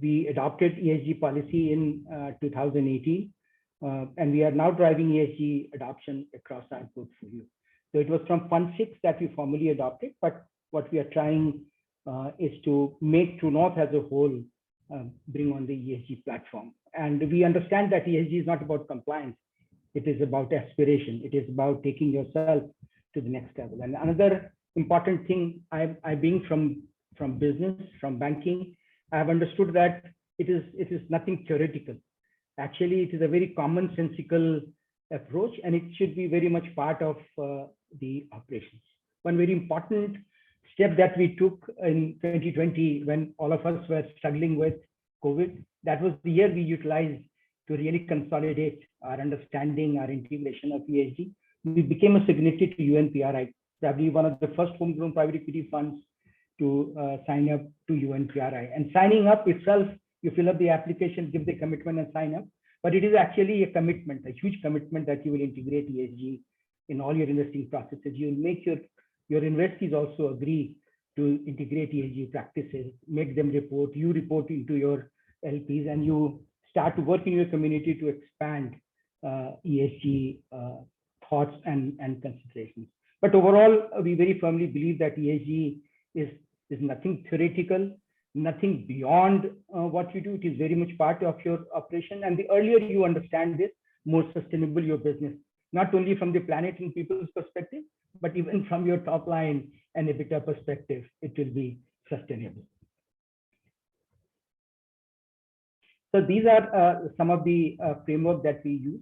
We adopted ESG policy in 2018, and we are now driving ESG adoption across our portfolio. So it was from Fund 6 that we formally adopted, but what we are trying is to make True North as a whole bring on the ESG platform. And we understand that ESG is not about compliance. It is about aspiration. It is about taking yourself to the next level. And another important thing, I being from business, from banking, I have understood that it is nothing theoretical. Actually, it is a very commonsensical approach, and it should be very much part of the operations. One very important step that we took in 2020, when all of us were struggling with COVID, that was the year we utilized to really consolidate our understanding, our integration of ESG. We became a signatory to UNPRI, probably one of the first homegrown private equity funds to sign up to UNPRI. And signing up itself, you fill up the application, give the commitment and sign up. But it is actually a commitment, a huge commitment that you will integrate ESG in all your investing processes. You will make your investees also agree to integrate ESG practices, make them report, you report into your LPs, and you start to work in your community to expand ESG thoughts and considerations. But overall, we very firmly believe that ESG is nothing theoretical, nothing beyond what you do. It is very much part of your operation. And the earlier you understand this, more sustainable your business, not only from the planet and people's perspective, but even from your top line and EBITDA perspective, it will be sustainable. So these are some of the framework that we use.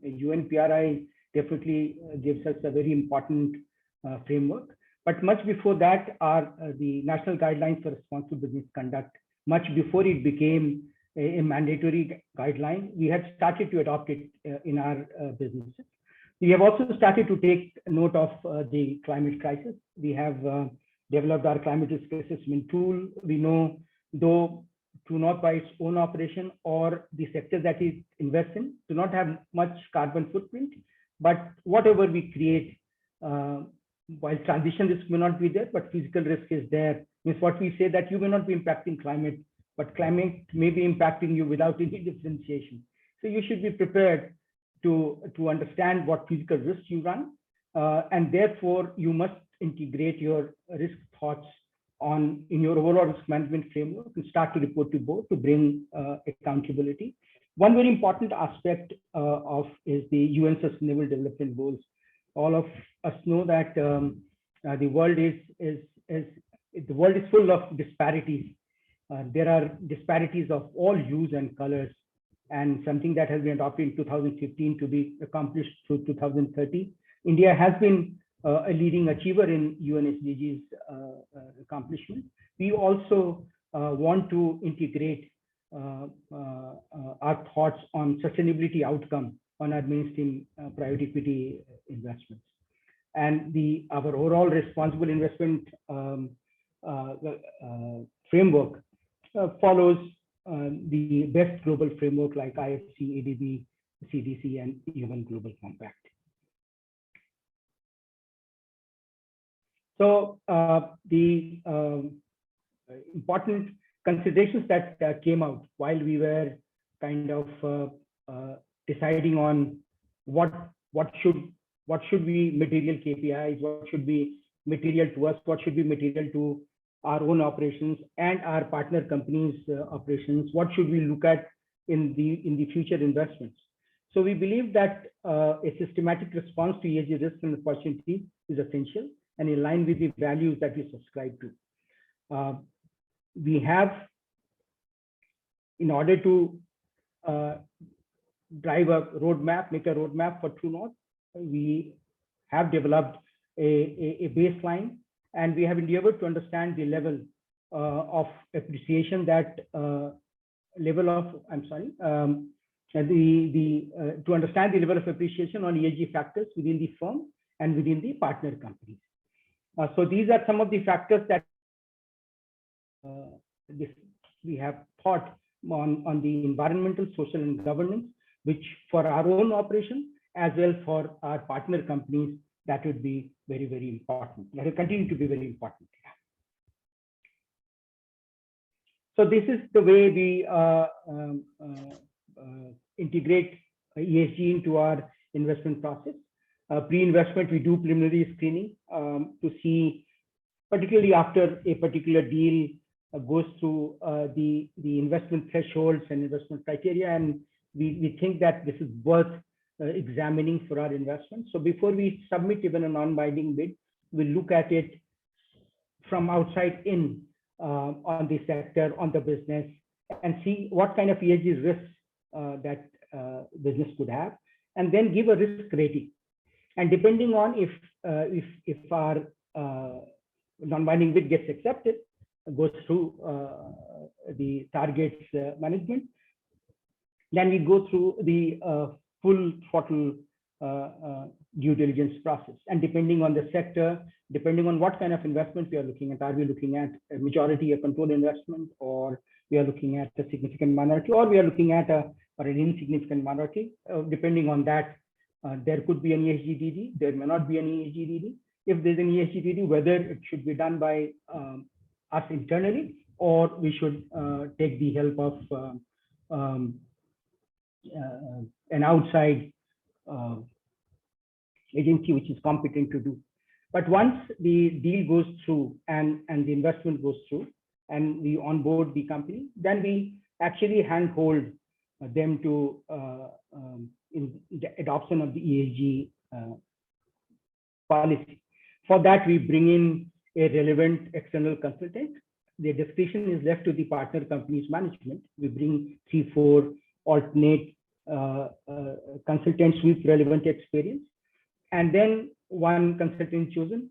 UNPRI definitely gives us a very important framework. But much before that are the National Guidelines for Responsible Business Conduct. Much before it became a mandatory guideline, we had started to adopt it in our businesses. We have also started to take note of the climate crisis. We have developed our climate risk assessment tool. We know, though True North by its own operation or the sector that it invests in do not have much carbon footprint, but whatever we create, while transition risk may not be there, but physical risk is there. Means what we say that you may not be impacting climate, but climate may be impacting you without any differentiation. So you should be prepared to understand what physical risks you run, and therefore you must integrate your risk thoughts in your overall risk management framework and start to report to board to bring accountability. One very important aspect is the UN Sustainable Development Goals. All of us know that the world is full of disparities. There are disparities of all hues and colors, and something that has been adopted in 2015 to be accomplished through 2030. India has been a leading achiever in UN SDGs accomplishment. We also want to integrate our thoughts on sustainability outcome on our mainstream private equity investments. And our overall responsible investment framework follows the best global framework like IFC, ADB, CDC, and UN Global Compact. So the important considerations that came out while we were kind of deciding on what should be material KPIs, what should be material to us, what should be material to our own operations and our partner companies' operations, what should we look at in the future investments. So we believe that a systematic response to ESG risks and opportunities is essential and in line with the values that we subscribe to. We have, in order to drive a roadmap, make a roadmap for True North, we have developed a baseline, and we have endeavored to understand the level of appreciation that to understand the level of appreciation on ESG factors within the firm and within the partner companies. So these are some of the factors that we have thought on the environmental, social, and governance, which for our own operation as well for our partner companies, that would be very, very important. That will continue to be very important. So this is the way we integrate ESG into our investment process. Pre-investment, we do preliminary screening to see, particularly after a particular deal goes through the investment thresholds and investment criteria, and we think that this is worth examining for our investment. So before we submit even a non-binding bid, we look at it from outside in on the sector, on the business, and see what kind of ESG risks that business could have, and then give a risk rating. And depending on if our non-binding bid gets accepted, goes through the targets management, then we go through the full throttle due diligence process. And depending on the sector, depending on what kind of investment we are looking at, are we looking at a majority, a controlled investment, or we are looking at a significant minority, or we are looking at an insignificant minority. Depending on that, there could be an ESG-DD, there may not be an ESG-DD. If there's an ESG-DD, whether it should be done by us internally, or we should take the help of an outside agency which is competent to do. But once the deal goes through and the investment goes through and we onboard the company, then we actually handhold them to in the adoption of the ESG policy. For that, we bring in a relevant external consultant. The discretion is left to the partner company's management. We bring 3-4 alternate consultants with relevant experience, and then one consultant chosen.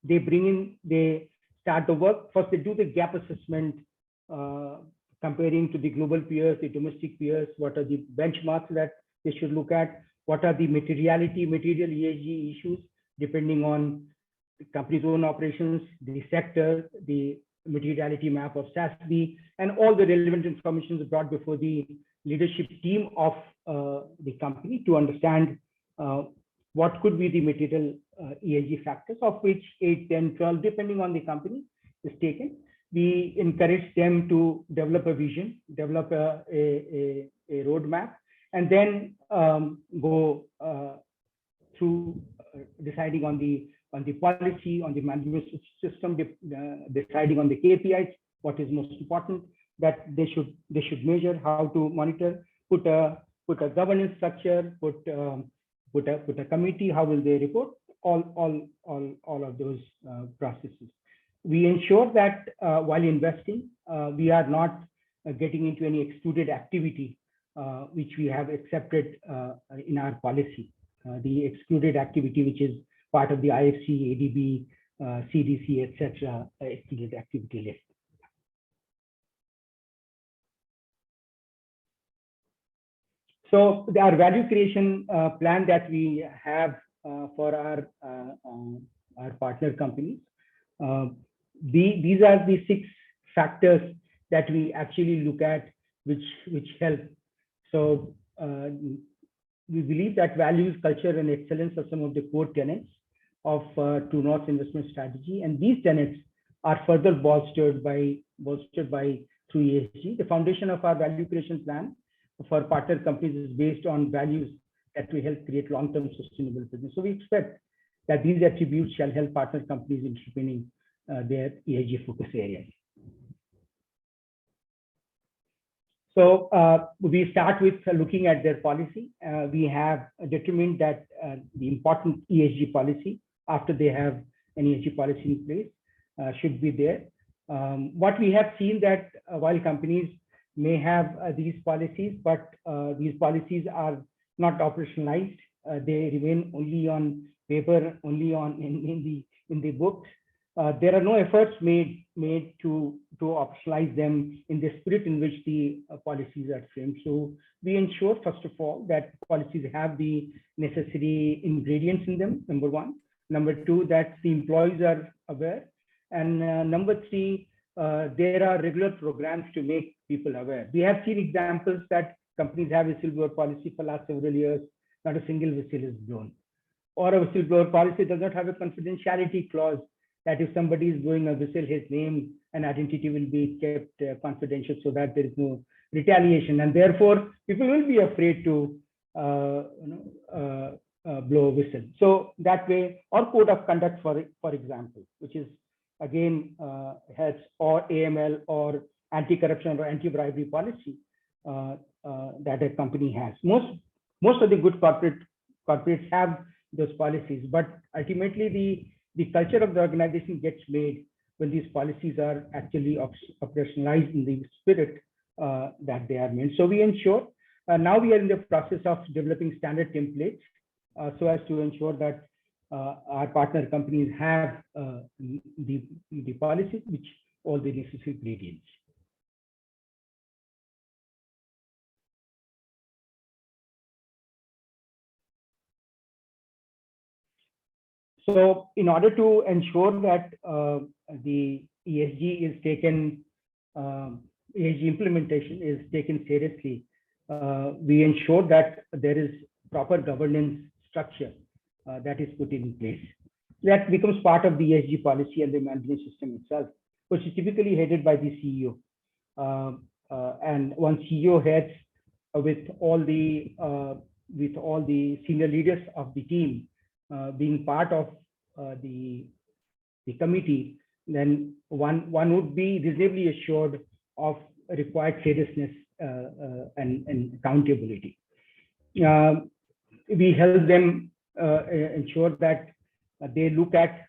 They bring in, they start the work. First, they do the gap assessment, comparing to the global peers, the domestic peers. What are the benchmarks that they should look at? What are the material ESG issues, depending on the company's own operations, the sector, the materiality map of SASB, and all the relevant information is brought before the leadership team of the company to understand what could be the material ESG factors, of which 8, 10, 12, depending on the company, is taken. We encourage them to develop a vision, develop a roadmap, and then go through deciding on the policy, on the management system, deciding on the KPIs, what is most important that they should measure, how to monitor, put a governance structure, put a committee, how will they report, all of those processes. We ensure that while investing, we are not getting into any excluded activity, which we have accepted in our policy. The excluded activity, which is part of the IFC, ADB, CDC, etc., excluded activity list. So our value creation plan that we have for our partner companies, these are the 6 factors that we actually look at, which help. So we believe that values, culture, and excellence are some of the core tenets of True North's investment strategy, and these tenets are further bolstered by through ESG. The foundation of our value creation plan for partner companies is based on values that will help create long-term sustainable business. So we expect that these attributes shall help partner companies in shaping their ESG focus areas. So we start with looking at their policy. We have determined that the important ESG policy, after they have an ESG policy in place, should be there. What we have seen that while companies may have these policies, but these policies are not operationalized. They remain only on paper, only in the books. There are no efforts made to operationalize them in the spirit in which the policies are framed. So we ensure, first of all, that policies have the necessary ingredients in them, number 1. Number 2, that the employees are aware. And number 3, there are regular programs to make people aware. We have seen examples that companies have a whistleblower policy for the last several years. not a single whistle is blown. Or a whistleblower policy does not have a confidentiality clause that if somebody is blowing a whistle, his name and identity will be kept confidential so that there is no retaliation. And therefore, people will be afraid to blow a whistle. So that way, or code of conduct, for example, which is again has or AML or anti-corruption or anti-bribery policy that a company has. Most of the good corporates have those policies, but ultimately the culture of the organization gets made when these policies are actually operationalized in the spirit that they are made. So we ensure, now we are in the process of developing standard templates so as to ensure that our partner companies have the policies which all the necessary ingredients. So in order to ensure that the ESG is taken, ESG implementation is taken seriously, we ensure that there is proper governance structure that is put in place. That becomes part of the ESG policy and the management system itself, which is typically headed by the CEO. And one CEO heads with all the senior leaders of the team being part of the committee, then one would be reasonably assured of required seriousness and accountability. We help them ensure that they look at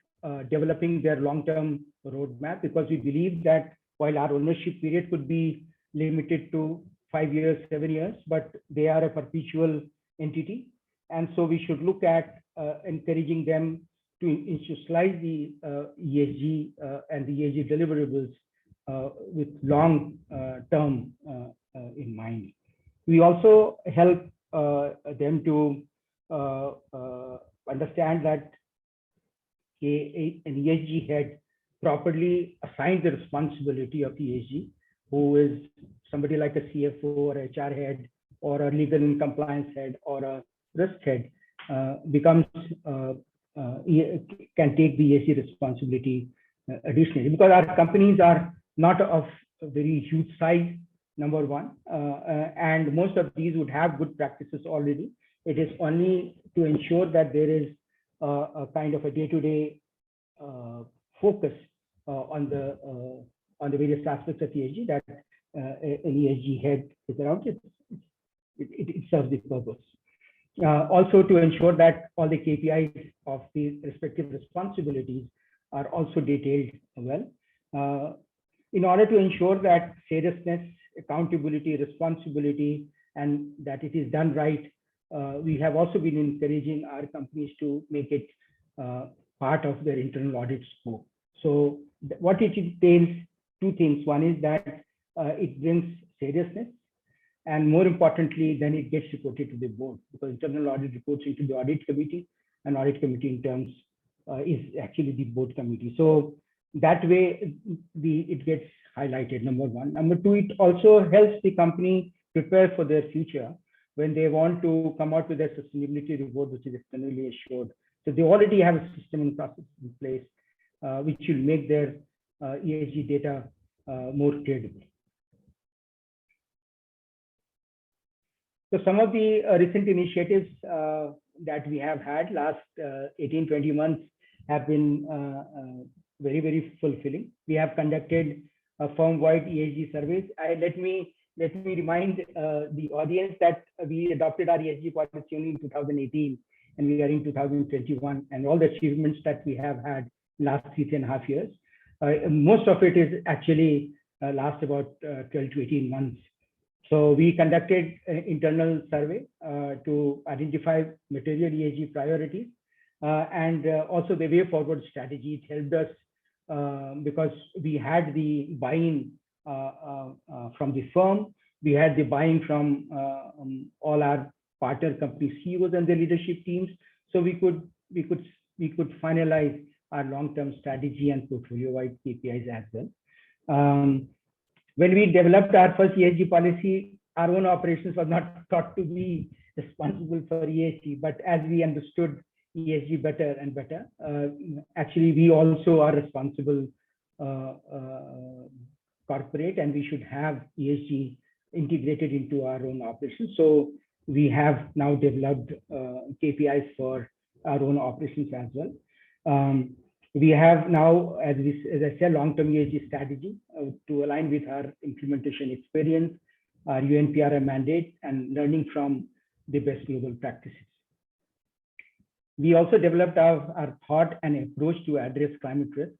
developing their long-term roadmap, because we believe that while our ownership period could be limited to 5 years, 7 years, but they are a perpetual entity. And so we should look at encouraging them to institutionalize the ESG and the ESG deliverables with long term in mind. We also help them to understand that an ESG head properly assigns the responsibility of ESG, who is somebody like a CFO or HR head or a legal and compliance head or a risk head, can take the ESG responsibility additionally, because our companies are not of a very huge size, number one, and most of these would have good practices already. It is only to ensure that there is a kind of a day-to-day focus on the various aspects of ESG that an ESG head is around. It serves the purpose. Also to ensure that all the KPIs of the respective responsibilities are also detailed well. In order to ensure that seriousness, accountability, responsibility, and that it is done right, we have also been encouraging our companies to make it part of their internal audit scope. So what it entails, two things. One is that it brings seriousness, and more importantly, then it gets reported to the board, because internal audit reports into the audit committee, and audit committee in terms is actually the board committee. So that way it gets highlighted, number one. Number two, it also helps the company prepare for their future when they want to come out with a sustainability report, which is externally assured. So they already have a system and process in place, which will make their ESG data more credible. So some of the recent initiatives that we have had last 18-20 months have been very, very fulfilling. We have conducted a firm-wide ESG surveys. Let me remind the audience that we adopted our ESG policy only in 2018, and we are in 2021, and all the achievements that we have had last 3.5 years. Most of it is actually last about 12 to 18 months. So we conducted an internal survey to identify material ESG priorities and also the way forward strategy. It helped us because we had the buy-in from the firm. We had the buy-in from all our partner company CEOs and their leadership teams. So we could finalize our long-term strategy and portfolio-wide KPIs as well. When we developed our first ESG policy, our own operations was not thought to be responsible for ESG, but as we understood ESG better and better, actually we also are responsible corporate, and we should have ESG integrated into our own operations. So we have now developed KPIs for our own operations as well. We have now, as I said, long-term ESG strategy to align with our implementation experience, our UNPRI mandate, and learning from the best global practices. We also developed our thought and approach to address climate risk,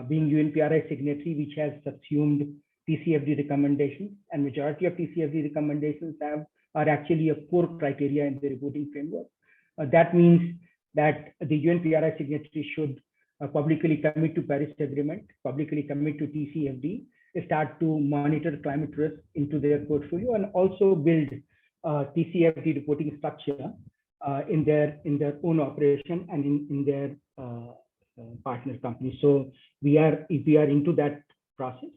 being UNPRI signatory, which has subsumed TCFD recommendations, and majority of TCFD recommendations are actually a core criteria in the reporting framework. That means that the UNPRI signatory should publicly commit to Paris Agreement, publicly commit to TCFD, start to monitor climate risk into their portfolio, and also build TCFD reporting structure in their own operation and in their partner companies. So we are into that process.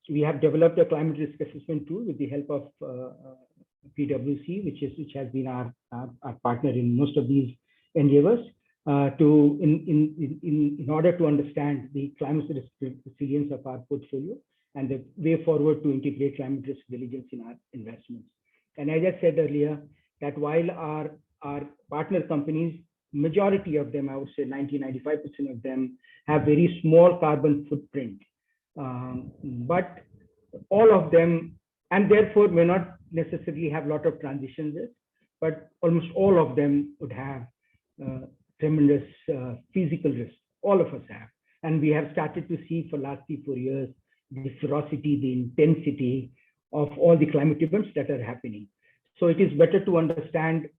We have developed a climate risk assessment tool with the help of PwC, which has been our partner in most of these endeavors, in order to understand the climate risk resilience of our portfolio and the way forward to integrate climate risk diligence in our investments. And as I said earlier, that while our partner companies, majority of them, I would say 90–95% of them, have very small carbon footprint, but all of them, and therefore may not necessarily have a lot of transition risk, but almost all of them would have tremendous physical risk. All of us have, and we have started to see for last 3–4 years the ferocity, the intensity of all the climate events that are happening. So it is better to understand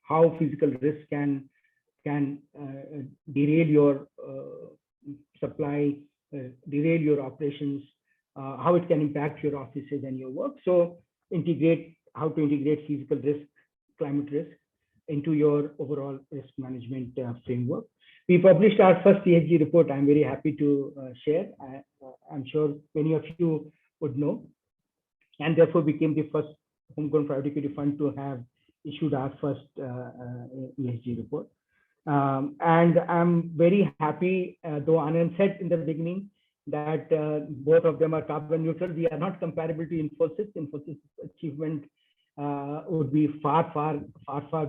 how physical risk can derail your supply, derail your operations, how it can impact your offices and your work. So how to integrate physical risk, climate risk into your overall risk management framework. We published our first ESG report. I'm very happy to share. I'm sure many of you would know, and therefore became the first homegrown private equity fund to have issued our first ESG report. And I'm very happy, though Anand said in the beginning that both of them are carbon neutral. We are not comparable to Infosys. Infosys achievement would be far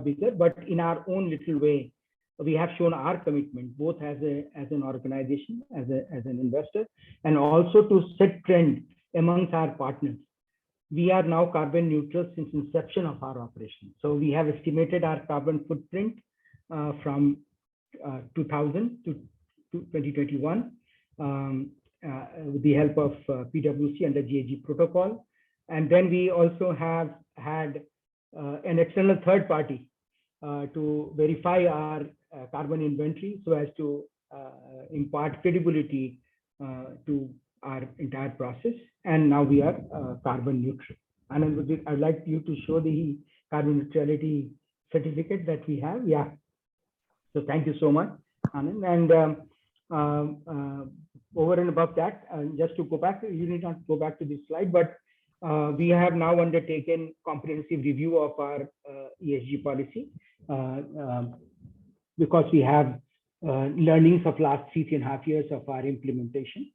bigger, but in our own little way, we have shown our commitment, both as an organization, as an investor, and also to set trend amongst our partners. We are now carbon neutral since inception of our operation. So we have estimated our carbon footprint from 2000 to 2021 with the help of PwC and the GHG protocol. And then we also have had an external third party to verify our carbon inventory so as to impart credibility to our entire process. And now we are carbon neutral. And I'd like you to show the carbon neutrality certificate that we have. Yeah. So thank you so much, Anand. And over and above that, just to go back, you need not go back to this slide, but we have now undertaken comprehensive review of our ESG policy because we have learnings of last 3.5 years of our implementation.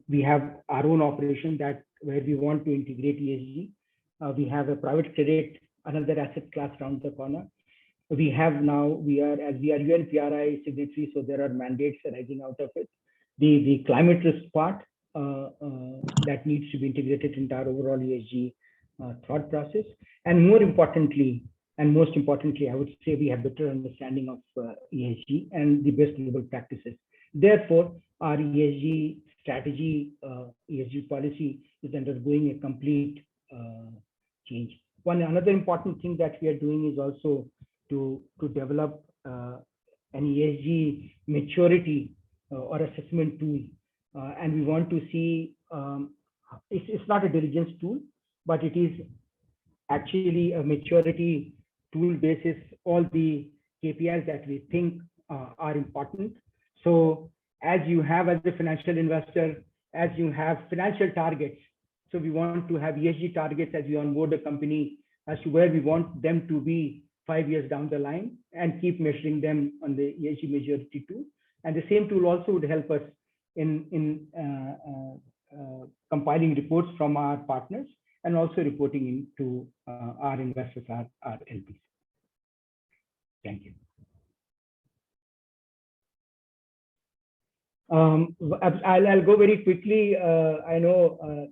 We have our own operation where we want to integrate ESG. We have a private credit, another asset class around the corner. We are UNPRI signatory, so there are mandates arising out of it. The climate risk part that needs to be integrated into our overall ESG thought process. And more importantly, and most importantly, I would say we have better understanding of ESG and the best global practices. Therefore, our ESG strategy, ESG policy is undergoing a complete change. Another important thing that we are doing is also to develop an ESG maturity or assessment tool. And we want to see, it's not a diligence tool, but it is actually a maturity tool basis all the KPIs that we think are important. So as you have as a financial investor, as you have financial targets, So we want to have ESG targets as we onboard a company as to where we want them to be 5 years down the line, and keep measuring them on the ESG maturity tool. And the same tool also would help us in compiling reports from our partners and also reporting into our investors, our LPs. Thank you. I'll go very quickly. I know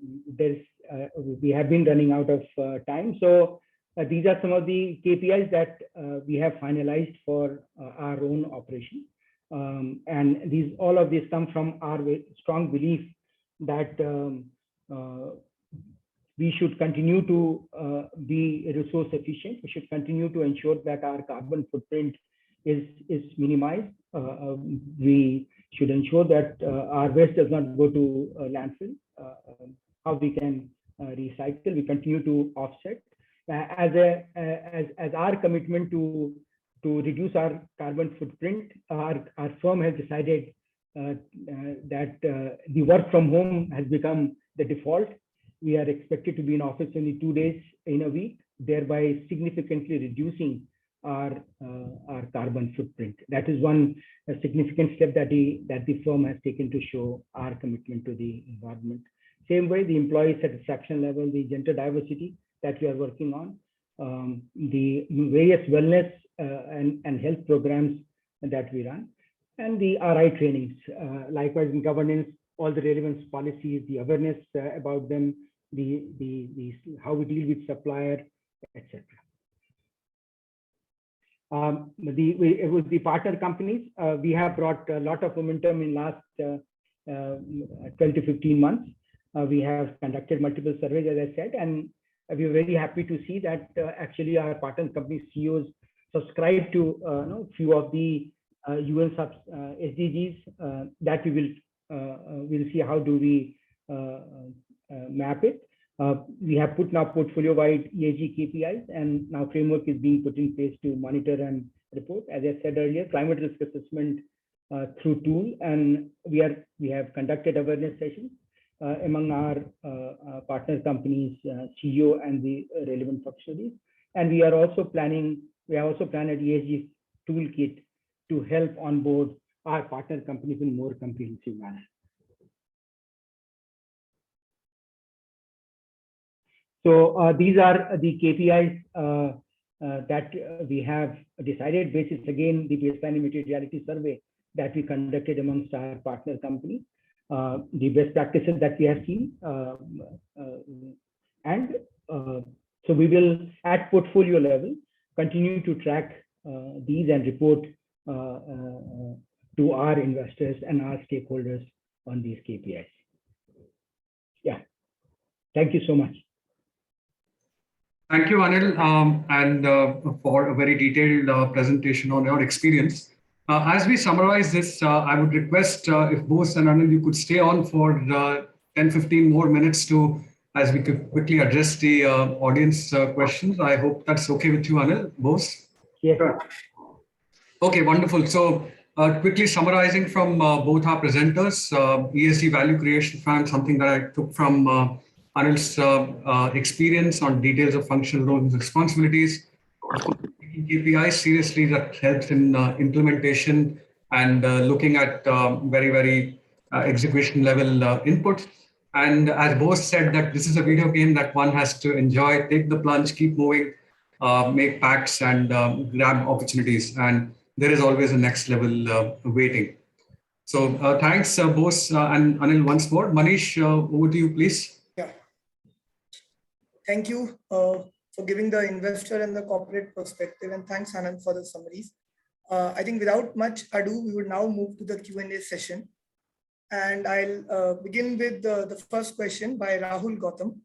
we have been running out of time. So these are some of the KPIs that we have finalized for our own operation. And all of these come from our strong belief that we should continue to be resource efficient. We should continue to ensure that our carbon footprint is minimized. We should ensure that our waste does not go to landfill. How we can recycle, we continue to offset. As our commitment to reduce our carbon footprint, our firm has decided that the work from home has become the default. We are expected to be in office only 2 days in a week, thereby significantly reducing our carbon footprint. That is one significant step that the firm has taken to show our commitment to the environment. Same way, the employee satisfaction level, the gender diversity that we are working on, the various wellness and health programs that we run, and the RI trainings. Likewise, in governance, all the relevance policies, the awareness about them, how we deal with supplier, etc. With the partner companies, we have brought a lot of momentum in last 12 to 15 months. We have conducted multiple surveys, as I said, and we are very happy to see that actually our partner company CEOs subscribe to a few of the UN SDGs that we will see how do we map it. We have put now portfolio-wide ESG KPIs, and now framework is being put in place to monitor and report. As I said earlier, climate risk assessment through tool, and we have conducted awareness sessions among our partner companies, CEO and the relevant functionaries. And we have also planned an ESG toolkit to help onboard our partner companies in more comprehensive manner. So these are the KPIs that we have decided basis, again, the baseline materiality survey that we conducted amongst our partner companies, the best practices that we have seen. So we will, at portfolio level, continue to track these and report to our investors and our stakeholders on these KPIs. Yeah, thank you so much. Thank you, Anil, and for a very detailed presentation on your experience. As we summarize this, I would request if Bose and Anil, you could stay on for 10-15 more minutes as we could quickly address the audience questions. I hope that's okay with you, Anil. Bose? Yes. Okay, wonderful. So quickly summarizing from both our presenters, ESG value creation plan, something that I took from Anil's experience on details of functional roles and responsibilities. Taking KPIs seriously, that helps in implementation and looking at very execution level input. And as Bose said, that this is a video game that one has to enjoy, take the plunge, keep moving, make packs and grab opportunities. And there is always a next level waiting. So thanks, Bose and Anil once more. Manish, over to you, please. Thank you for giving the investor and the corporate perspective, and thanks, Anand, for the summaries. I think without much ado, we will now move to the Q&A session. And I'll begin with the first question by Rahul Gautam,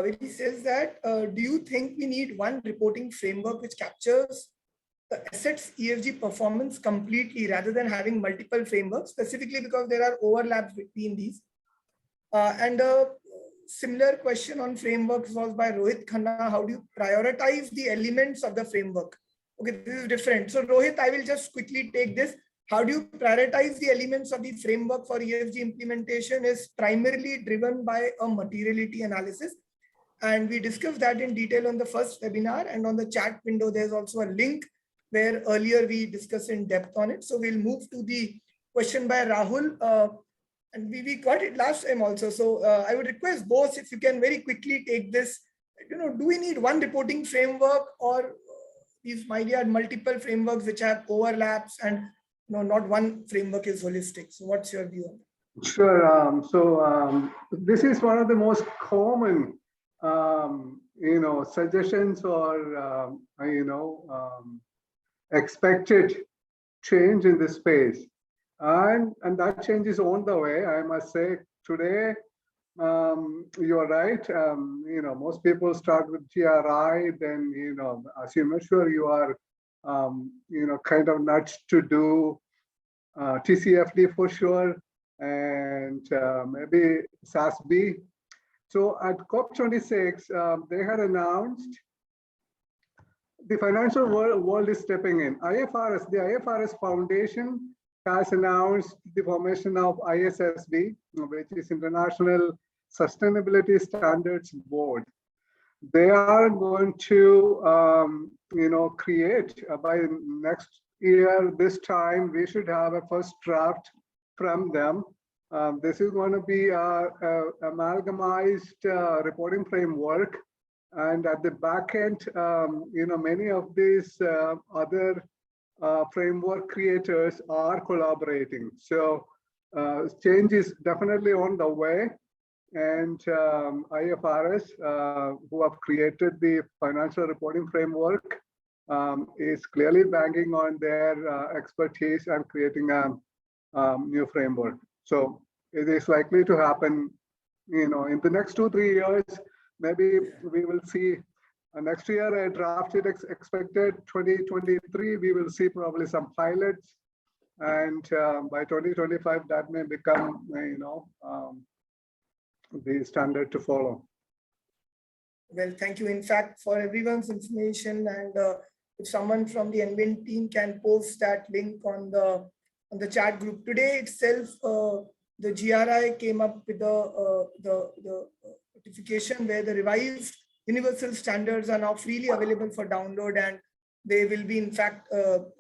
which says that, do you think we need one reporting framework which captures the assets ESG performance completely rather than having multiple frameworks, specifically because there are overlaps between these? And similar question on frameworks was by Rohit Khanna. How do you prioritize the elements of the framework? Okay, this is different. So Rohit, I will just quickly take this. how do you prioritize the elements of the framework for ESG implementation is primarily driven by a materiality analysis. And we discussed that in detail on the first webinar, and on the chat window, there's also a link where earlier we discussed in depth on it. So we'll move to the question by Rahul. And we got it last time also. So I would request both if you can very quickly take this, do we need one reporting framework, or these might be multiple frameworks which have overlaps, and not one framework is holistic? So what's your view on that? Sure. This is one of the most common suggestions or expected change in this space, and that change is on the way. I must say today, you are right. Most people start with GRI, then as you mature, you are kind of nudged to do TCFD for sure, and maybe SASB. So at COP26, they had announced the financial world is stepping in. IFRS, the IFRS Foundation has announced the formation of ISSB, which is International Sustainability Standards Board. They are going to, create by next year, this time, we should have a first draft from them. This is going to be a amalgamized reporting framework, and at the back end, many of these other framework creators are collaborating. So change is definitely on the way, and IFRS, who have created the financial reporting framework, is clearly banking on their expertise and creating a new framework. So it is likely to happen, in the next 2-3 years. Maybe we will see next year a draft is expected. 2023, we will see probably some pilots, and by 2025, that may become, the standard to follow. Well, thank you. In fact, for everyone's information, and if someone from the NBN team can post that link on the chat group today itself, the GRI came up with the notification where the revised universal standards are now freely available for download, and they will be, in fact,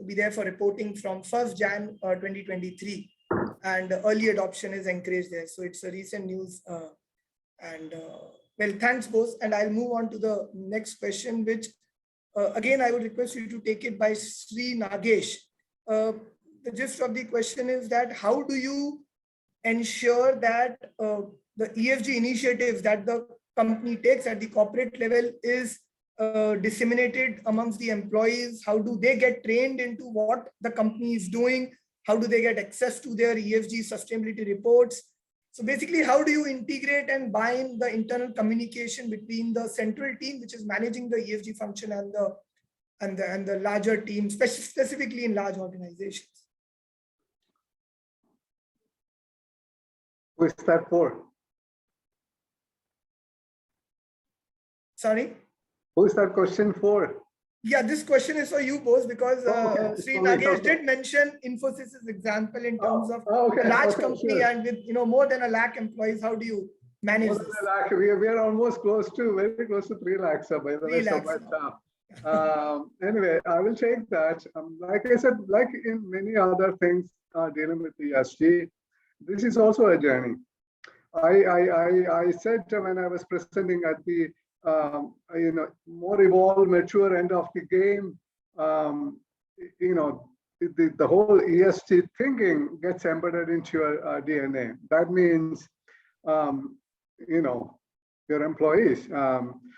be there for reporting from 1st Jan 2023, and early adoption is encouraged there. So it's a recent news, well, thanks both. And I'll move on to the next question, which again, I would request you to take it by Sri Nagesh. The gist of the question is that how do you ensure that the ESG initiatives that the company takes at the corporate level is disseminated amongst the employees? How do they get trained into what the company is doing? How do they get access to their ESG sustainability reports? So basically, how do you integrate and bind the internal communication between the central team, which is managing the ESG function, and the larger team, specifically in large organizations? Who is that for? Sorry? Who is that question for? Yeah, this question is for you both, because Sri Nagesh did mention Infosys's example in terms of a large company, and with more than 1 lakh employees. How do you manage this? We are almost very close to 3 lakhs, by the way. 3 lakhs. Anyway, I will take that. Like I said, like in many other things dealing with ESG, this is also a journey. I said when I was presenting at the more evolved, mature end of the game, the whole ESG thinking gets embedded into your DNA. That means, your employees.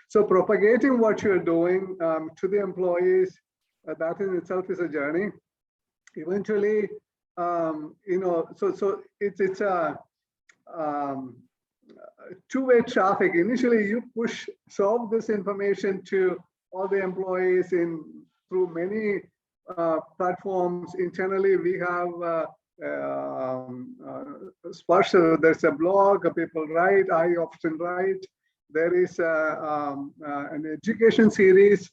So propagating what you're doing to the employees, that in itself is a journey. Eventually, so it's a two-way traffic. Initially, you solve this information to all the employees through many platforms. Internally, we have Sparsha. There's a blog, people write, I often write. There is an education series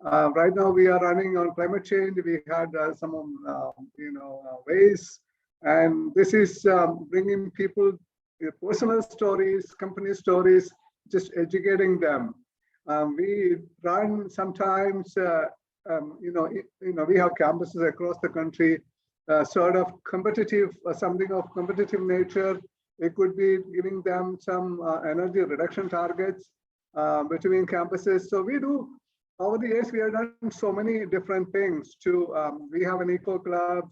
Right now, we are running on climate change. We had some, ways, and this is bringing people personal stories, company stories, just educating them. We run sometimes, we have campuses across the country, sort of competitive, something of competitive nature. It could be giving them some energy reduction targets between campuses. So we do, over the years, we have done so many different things we have an eco club.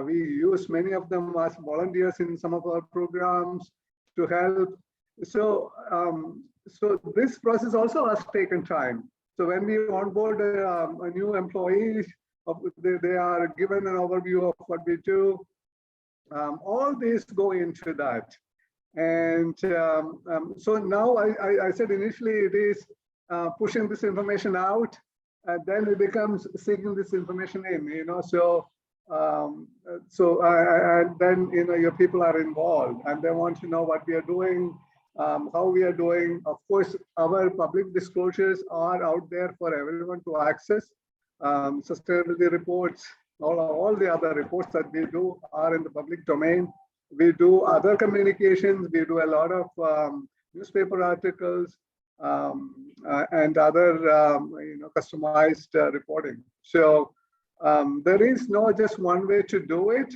We use many of them as volunteers in some of our programs to help. So, so this process also has taken time. So when we onboard a new employee, they are given an overview of what we do. All these go into that. And so now I said initially it is pushing this information out, and then it becomes seeking this information in, so and then, your people are involved and they want to know what we are doing, how we are doing. Of course, our public disclosures are out there for everyone to access. Sustainability reports, all the other reports that we do are in the public domain. We do other communications. We do a lot of newspaper articles and other, customized reporting. So there is no just one way to do it,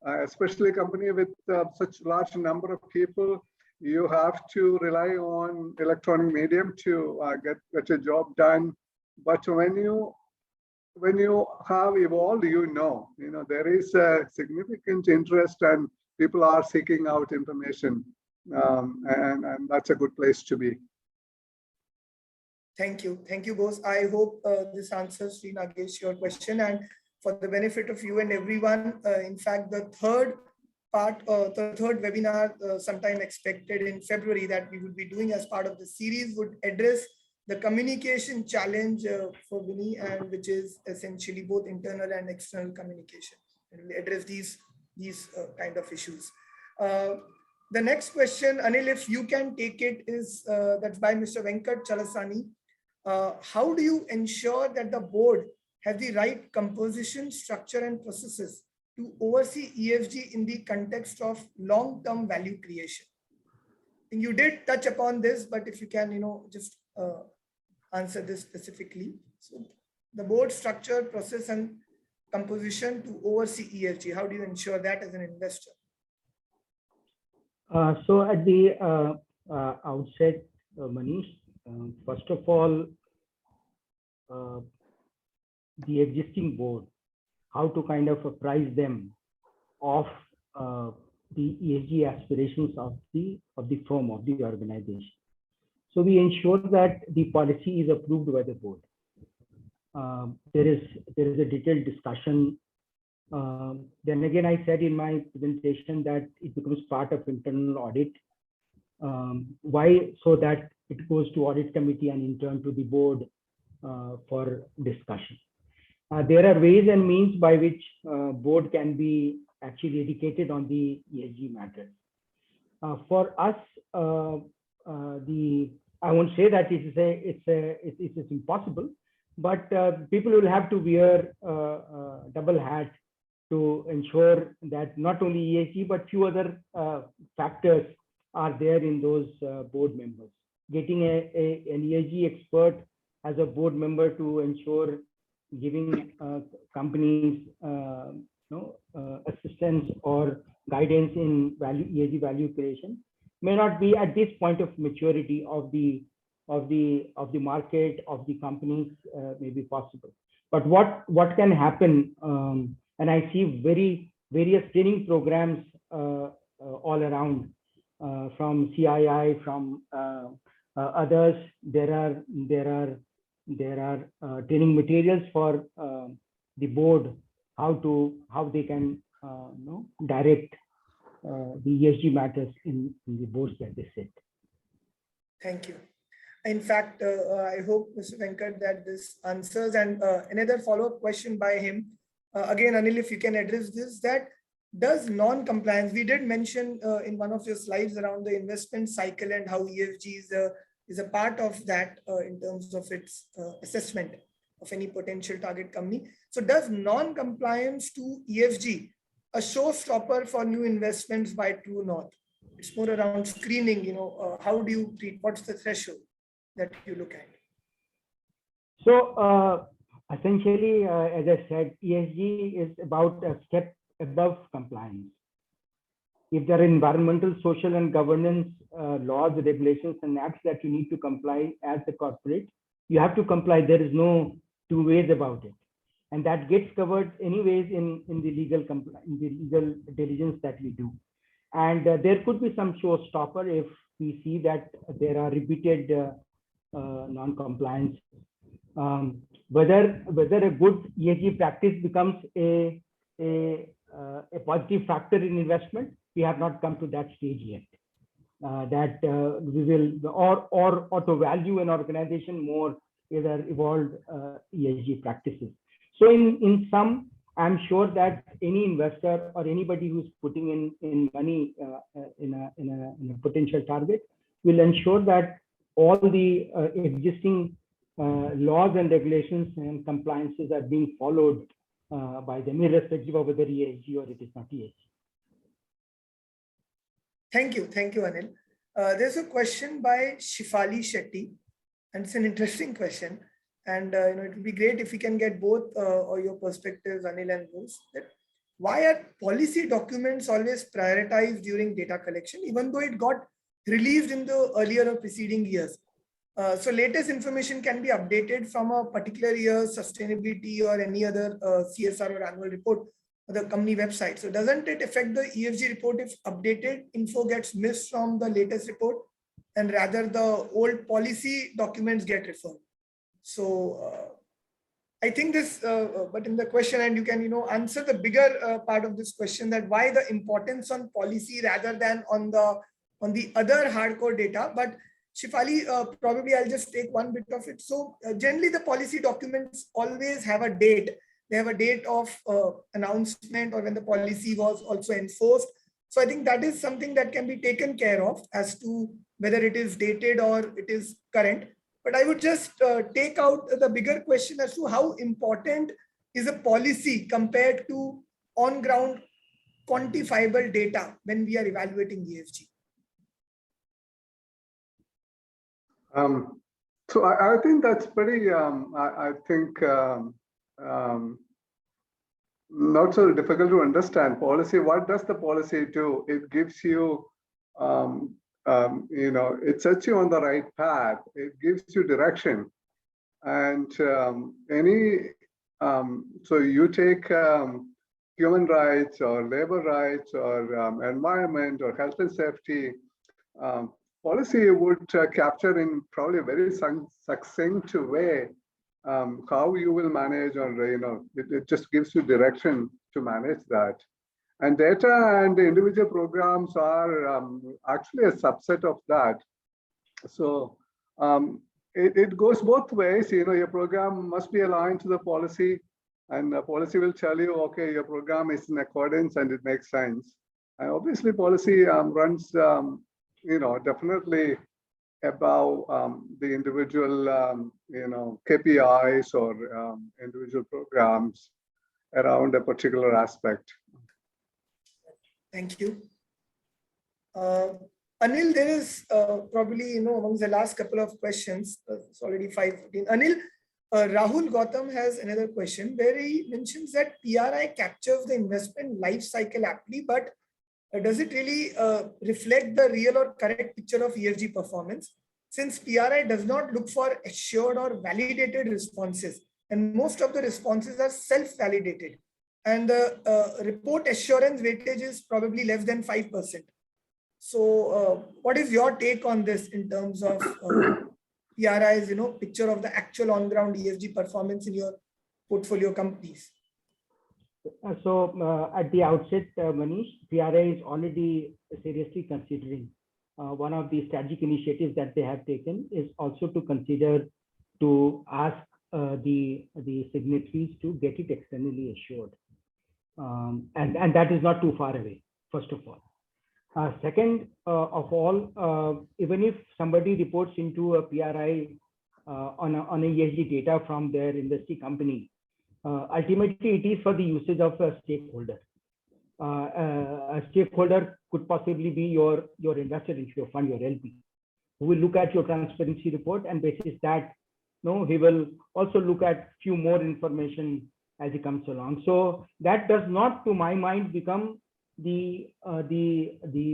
especially a company with such large number of people. You have to rely on electronic medium to get your job done. But when you have evolved, there is a significant interest and people are seeking out information, and that's a good place to be. Thank you both. I hope this answers, Sri Nagesh, your question. And for the benefit of you and everyone, in fact, the third webinar sometime expected in February that we would be doing as part of the series would address the communication challenge for Bini, and which is essentially both internal and external communication. And we address these kind of issues. The next question, Anil, if you can take it, is that's by Mr. Venkat Chalasani. How do you ensure that the board have the right composition, structure, and processes to oversee ESG in the context of long-term value creation? I think you did touch upon this, but if you can, just answer this specifically. So the board structure, process, and composition to oversee ESG, how do you ensure that as an investor? So at the outset, Manish, first of all, the existing board, how to kind of apprise them of the ESG aspirations of the firm, of the organization. So we ensure that the policy is approved by the board. There is a detailed discussion. Then again, I said in my presentation that it becomes part of internal audit. Why? So that it goes to audit committee and in turn to the board for discussion. There are ways and means by which board can be actually educated on the ESG matters. For us, I won't say that it's impossible, but people will have to wear double hat to ensure that not only ESG but few other factors are there in those board members. Getting an ESG expert as a board member to ensure giving companies assistance or guidance in ESG value creation may not be at this point of maturity of the market, of the companies, may be possible. But what can happen, and I see various training programs all around, from CII, from others. There are training materials for the board, how they can direct the ESG matters in the boards that they sit. Thank you. In fact, I hope, Mr. Venkat, that this answers. And another follow-up question by him. Again, Anil, if you can address this, that does non-compliance, we did mention in one of your slides around the investment cycle and how ESG is a part of that in terms of its assessment. of any potential target company. So does non-compliance to ESG a showstopper for new investments by True North? It's more around screening, how do you treat, what's the threshold that you look at? So essentially, as I said, ESG is about a step above compliance. If there are environmental, social, and governance laws, regulations, and acts that you need to comply as a corporate, you have to comply. There is no two ways about it, and that gets covered anyways in the legal diligence that we do. And there could be some showstopper if we see that there are repeated non-compliance. Whether a good ESG practice becomes a positive factor in investment, we have not come to that stage yet. That we will, or to value an organization more, either evolved ESG practices. So in sum, I'm sure that any investor or anybody who's putting in money in a potential target will ensure that all the existing laws and regulations and compliances are being followed by them, irrespective of whether ESG or it is not ESG. Thank you, Anil. There's a question by Shifali Shetty, and it's an interesting question. And it would be great if we can get both or your perspectives, Anil and Bruce. Why are policy documents always prioritized during data collection, even though it got released in the earlier or preceding years? So latest information can be updated from a particular year's sustainability or any other CSR or annual report or the company website. So doesn't it affect the ESG report if updated info gets missed from the latest report, and rather the old policy documents get referred? So I think this, but in the question, and you can answer the bigger part of this question, that why the importance on policy rather than on the other hardcore data. But Shifali, probably I'll just take one bit of it. So generally the policy documents always have a date. They have a date of announcement or when the policy was also enforced. So I think that is something that can be taken care of as to whether it is dated or it is current. But I would just take out the bigger question as to how important is a policy compared to on-ground quantifiable data when we are evaluating ESG. So I think that's pretty, I think, not so difficult to understand. Policy, what does the policy do? It gives you, it sets you on the right path. It gives you direction. And so you take human rights or labor rights or environment or health and safety, policy would capture in probably a very succinct way how you will manage, or it just gives you direction to manage that. And data and the individual programs are actually a subset of that. So it goes both ways. Your program must be aligned to the policy, and the policy will tell you, okay, your program is in accordance and it makes sense. And obviously, policy runs, definitely above the individual, KPIs or individual programs around a particular aspect. Thank you. Anil, there is probably, among the last couple of questions, it's already 5:15. Anil, Rahul Gautam has another question where he mentions that PRI captures the investment life cycle aptly, but does it really reflect the real or correct picture of ESG performance? Since PRI does not look for assured or validated responses, and most of the responses are self-validated, and the report assurance weightage is probably less than 5%. So what is your take on this in terms of PRI's picture of the actual on-ground ESG performance in your portfolio companies? So at the outset, Manish, PRI is already seriously considering one of the strategic initiatives that they have taken is also to consider to ask the signatories to get it externally assured. And that is not too far away, first of all. Second of all, even if somebody reports into a PRI on a ESG data from their industry company, ultimately it is for the usage of a stakeholder. A stakeholder could possibly be your investor into your fund, your LP, who will look at your transparency report, and basis that, he will also look at few more information as it comes along. So that does not, to my mind, become the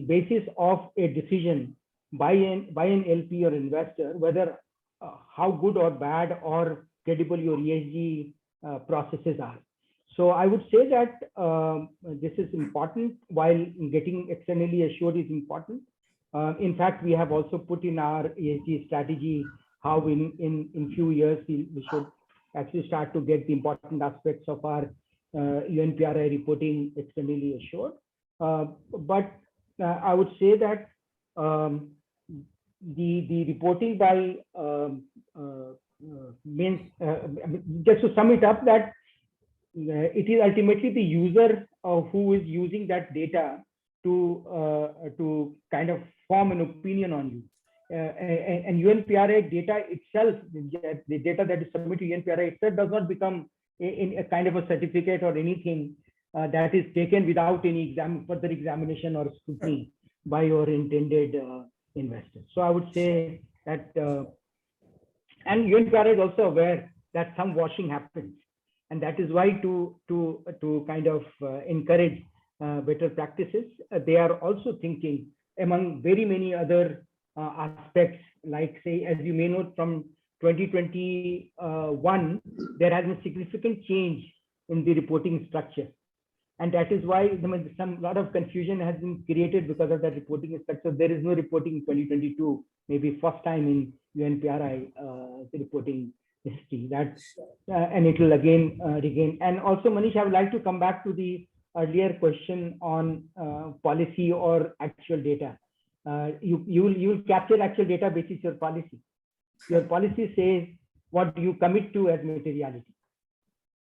basis of a decision by an LP or investor, whether how good or bad or credible your ESG processes are. So I would say that this is important, while getting externally assured is important. In fact, we have also put in our ESG strategy how in few years we should actually start to get the important aspects of our UNPRI reporting externally assured. But I would say that the reporting by means, just to sum it up, that it is ultimately the user who is using that data to kind of form an opinion on you. And UNPRI data itself, the data that is submitted to UNPRI itself, does not become a kind of a certificate or anything that is taken without any further examination or scrutiny by your intended investors. So I would say that, and UNPRI is also aware that some washing happens, and that is why to kind of encourage better practices, they are also thinking among very many other aspects, like, say, as you may know, from 2021, there has been significant change in the reporting structure. And that is why lot of confusion has been created because of that reporting structure. There is no reporting in 2022, maybe first time in UNPRI the reporting history. And it will again regain. And also, Manish, I would like to come back to the earlier question on policy or actual data. You will capture actual data basis your policy. Your policy says what you commit to as materiality.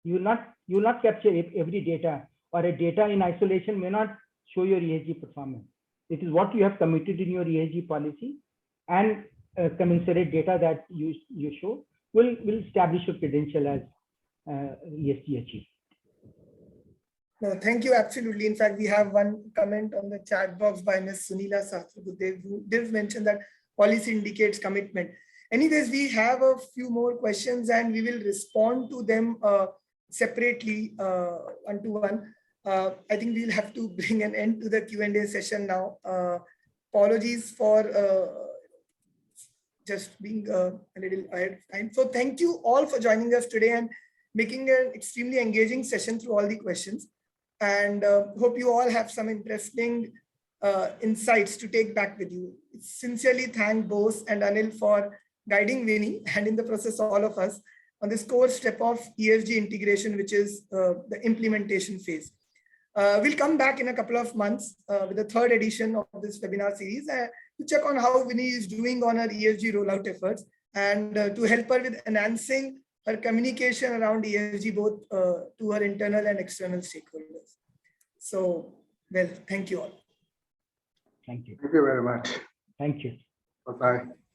You will not capture every data, or a data in isolation may not show your ESG performance. It is what you have committed in your ESG policy, and commensurate data that you show will establish your credential as ESG achieved. No, thank you. Absolutely. In fact, we have one comment on the chat box by Ms. Sunila Sastrabudev, who did mention that policy indicates commitment. Anyways, we have a few more questions and we will respond to them separately, one to one. I think we'll have to bring an end to the Q&A session now. Apologies for just being a little ahead of time. So thank you all for joining us today and making an extremely engaging session through all the questions. And hope you all have some interesting insights to take back with you. Sincerely thank Bose and Anil for guiding Vinny, and in the process all of us, on this core step of ESG integration, which is the implementation phase. We'll come back in a couple of months with the third edition of this webinar series to check on how Vinny is doing on her ESG rollout efforts, and to help her with enhancing her communication around ESG, both to her internal and external stakeholders. So, well, thank you all. Thank you. Thank you very much. Thank you. Bye-bye.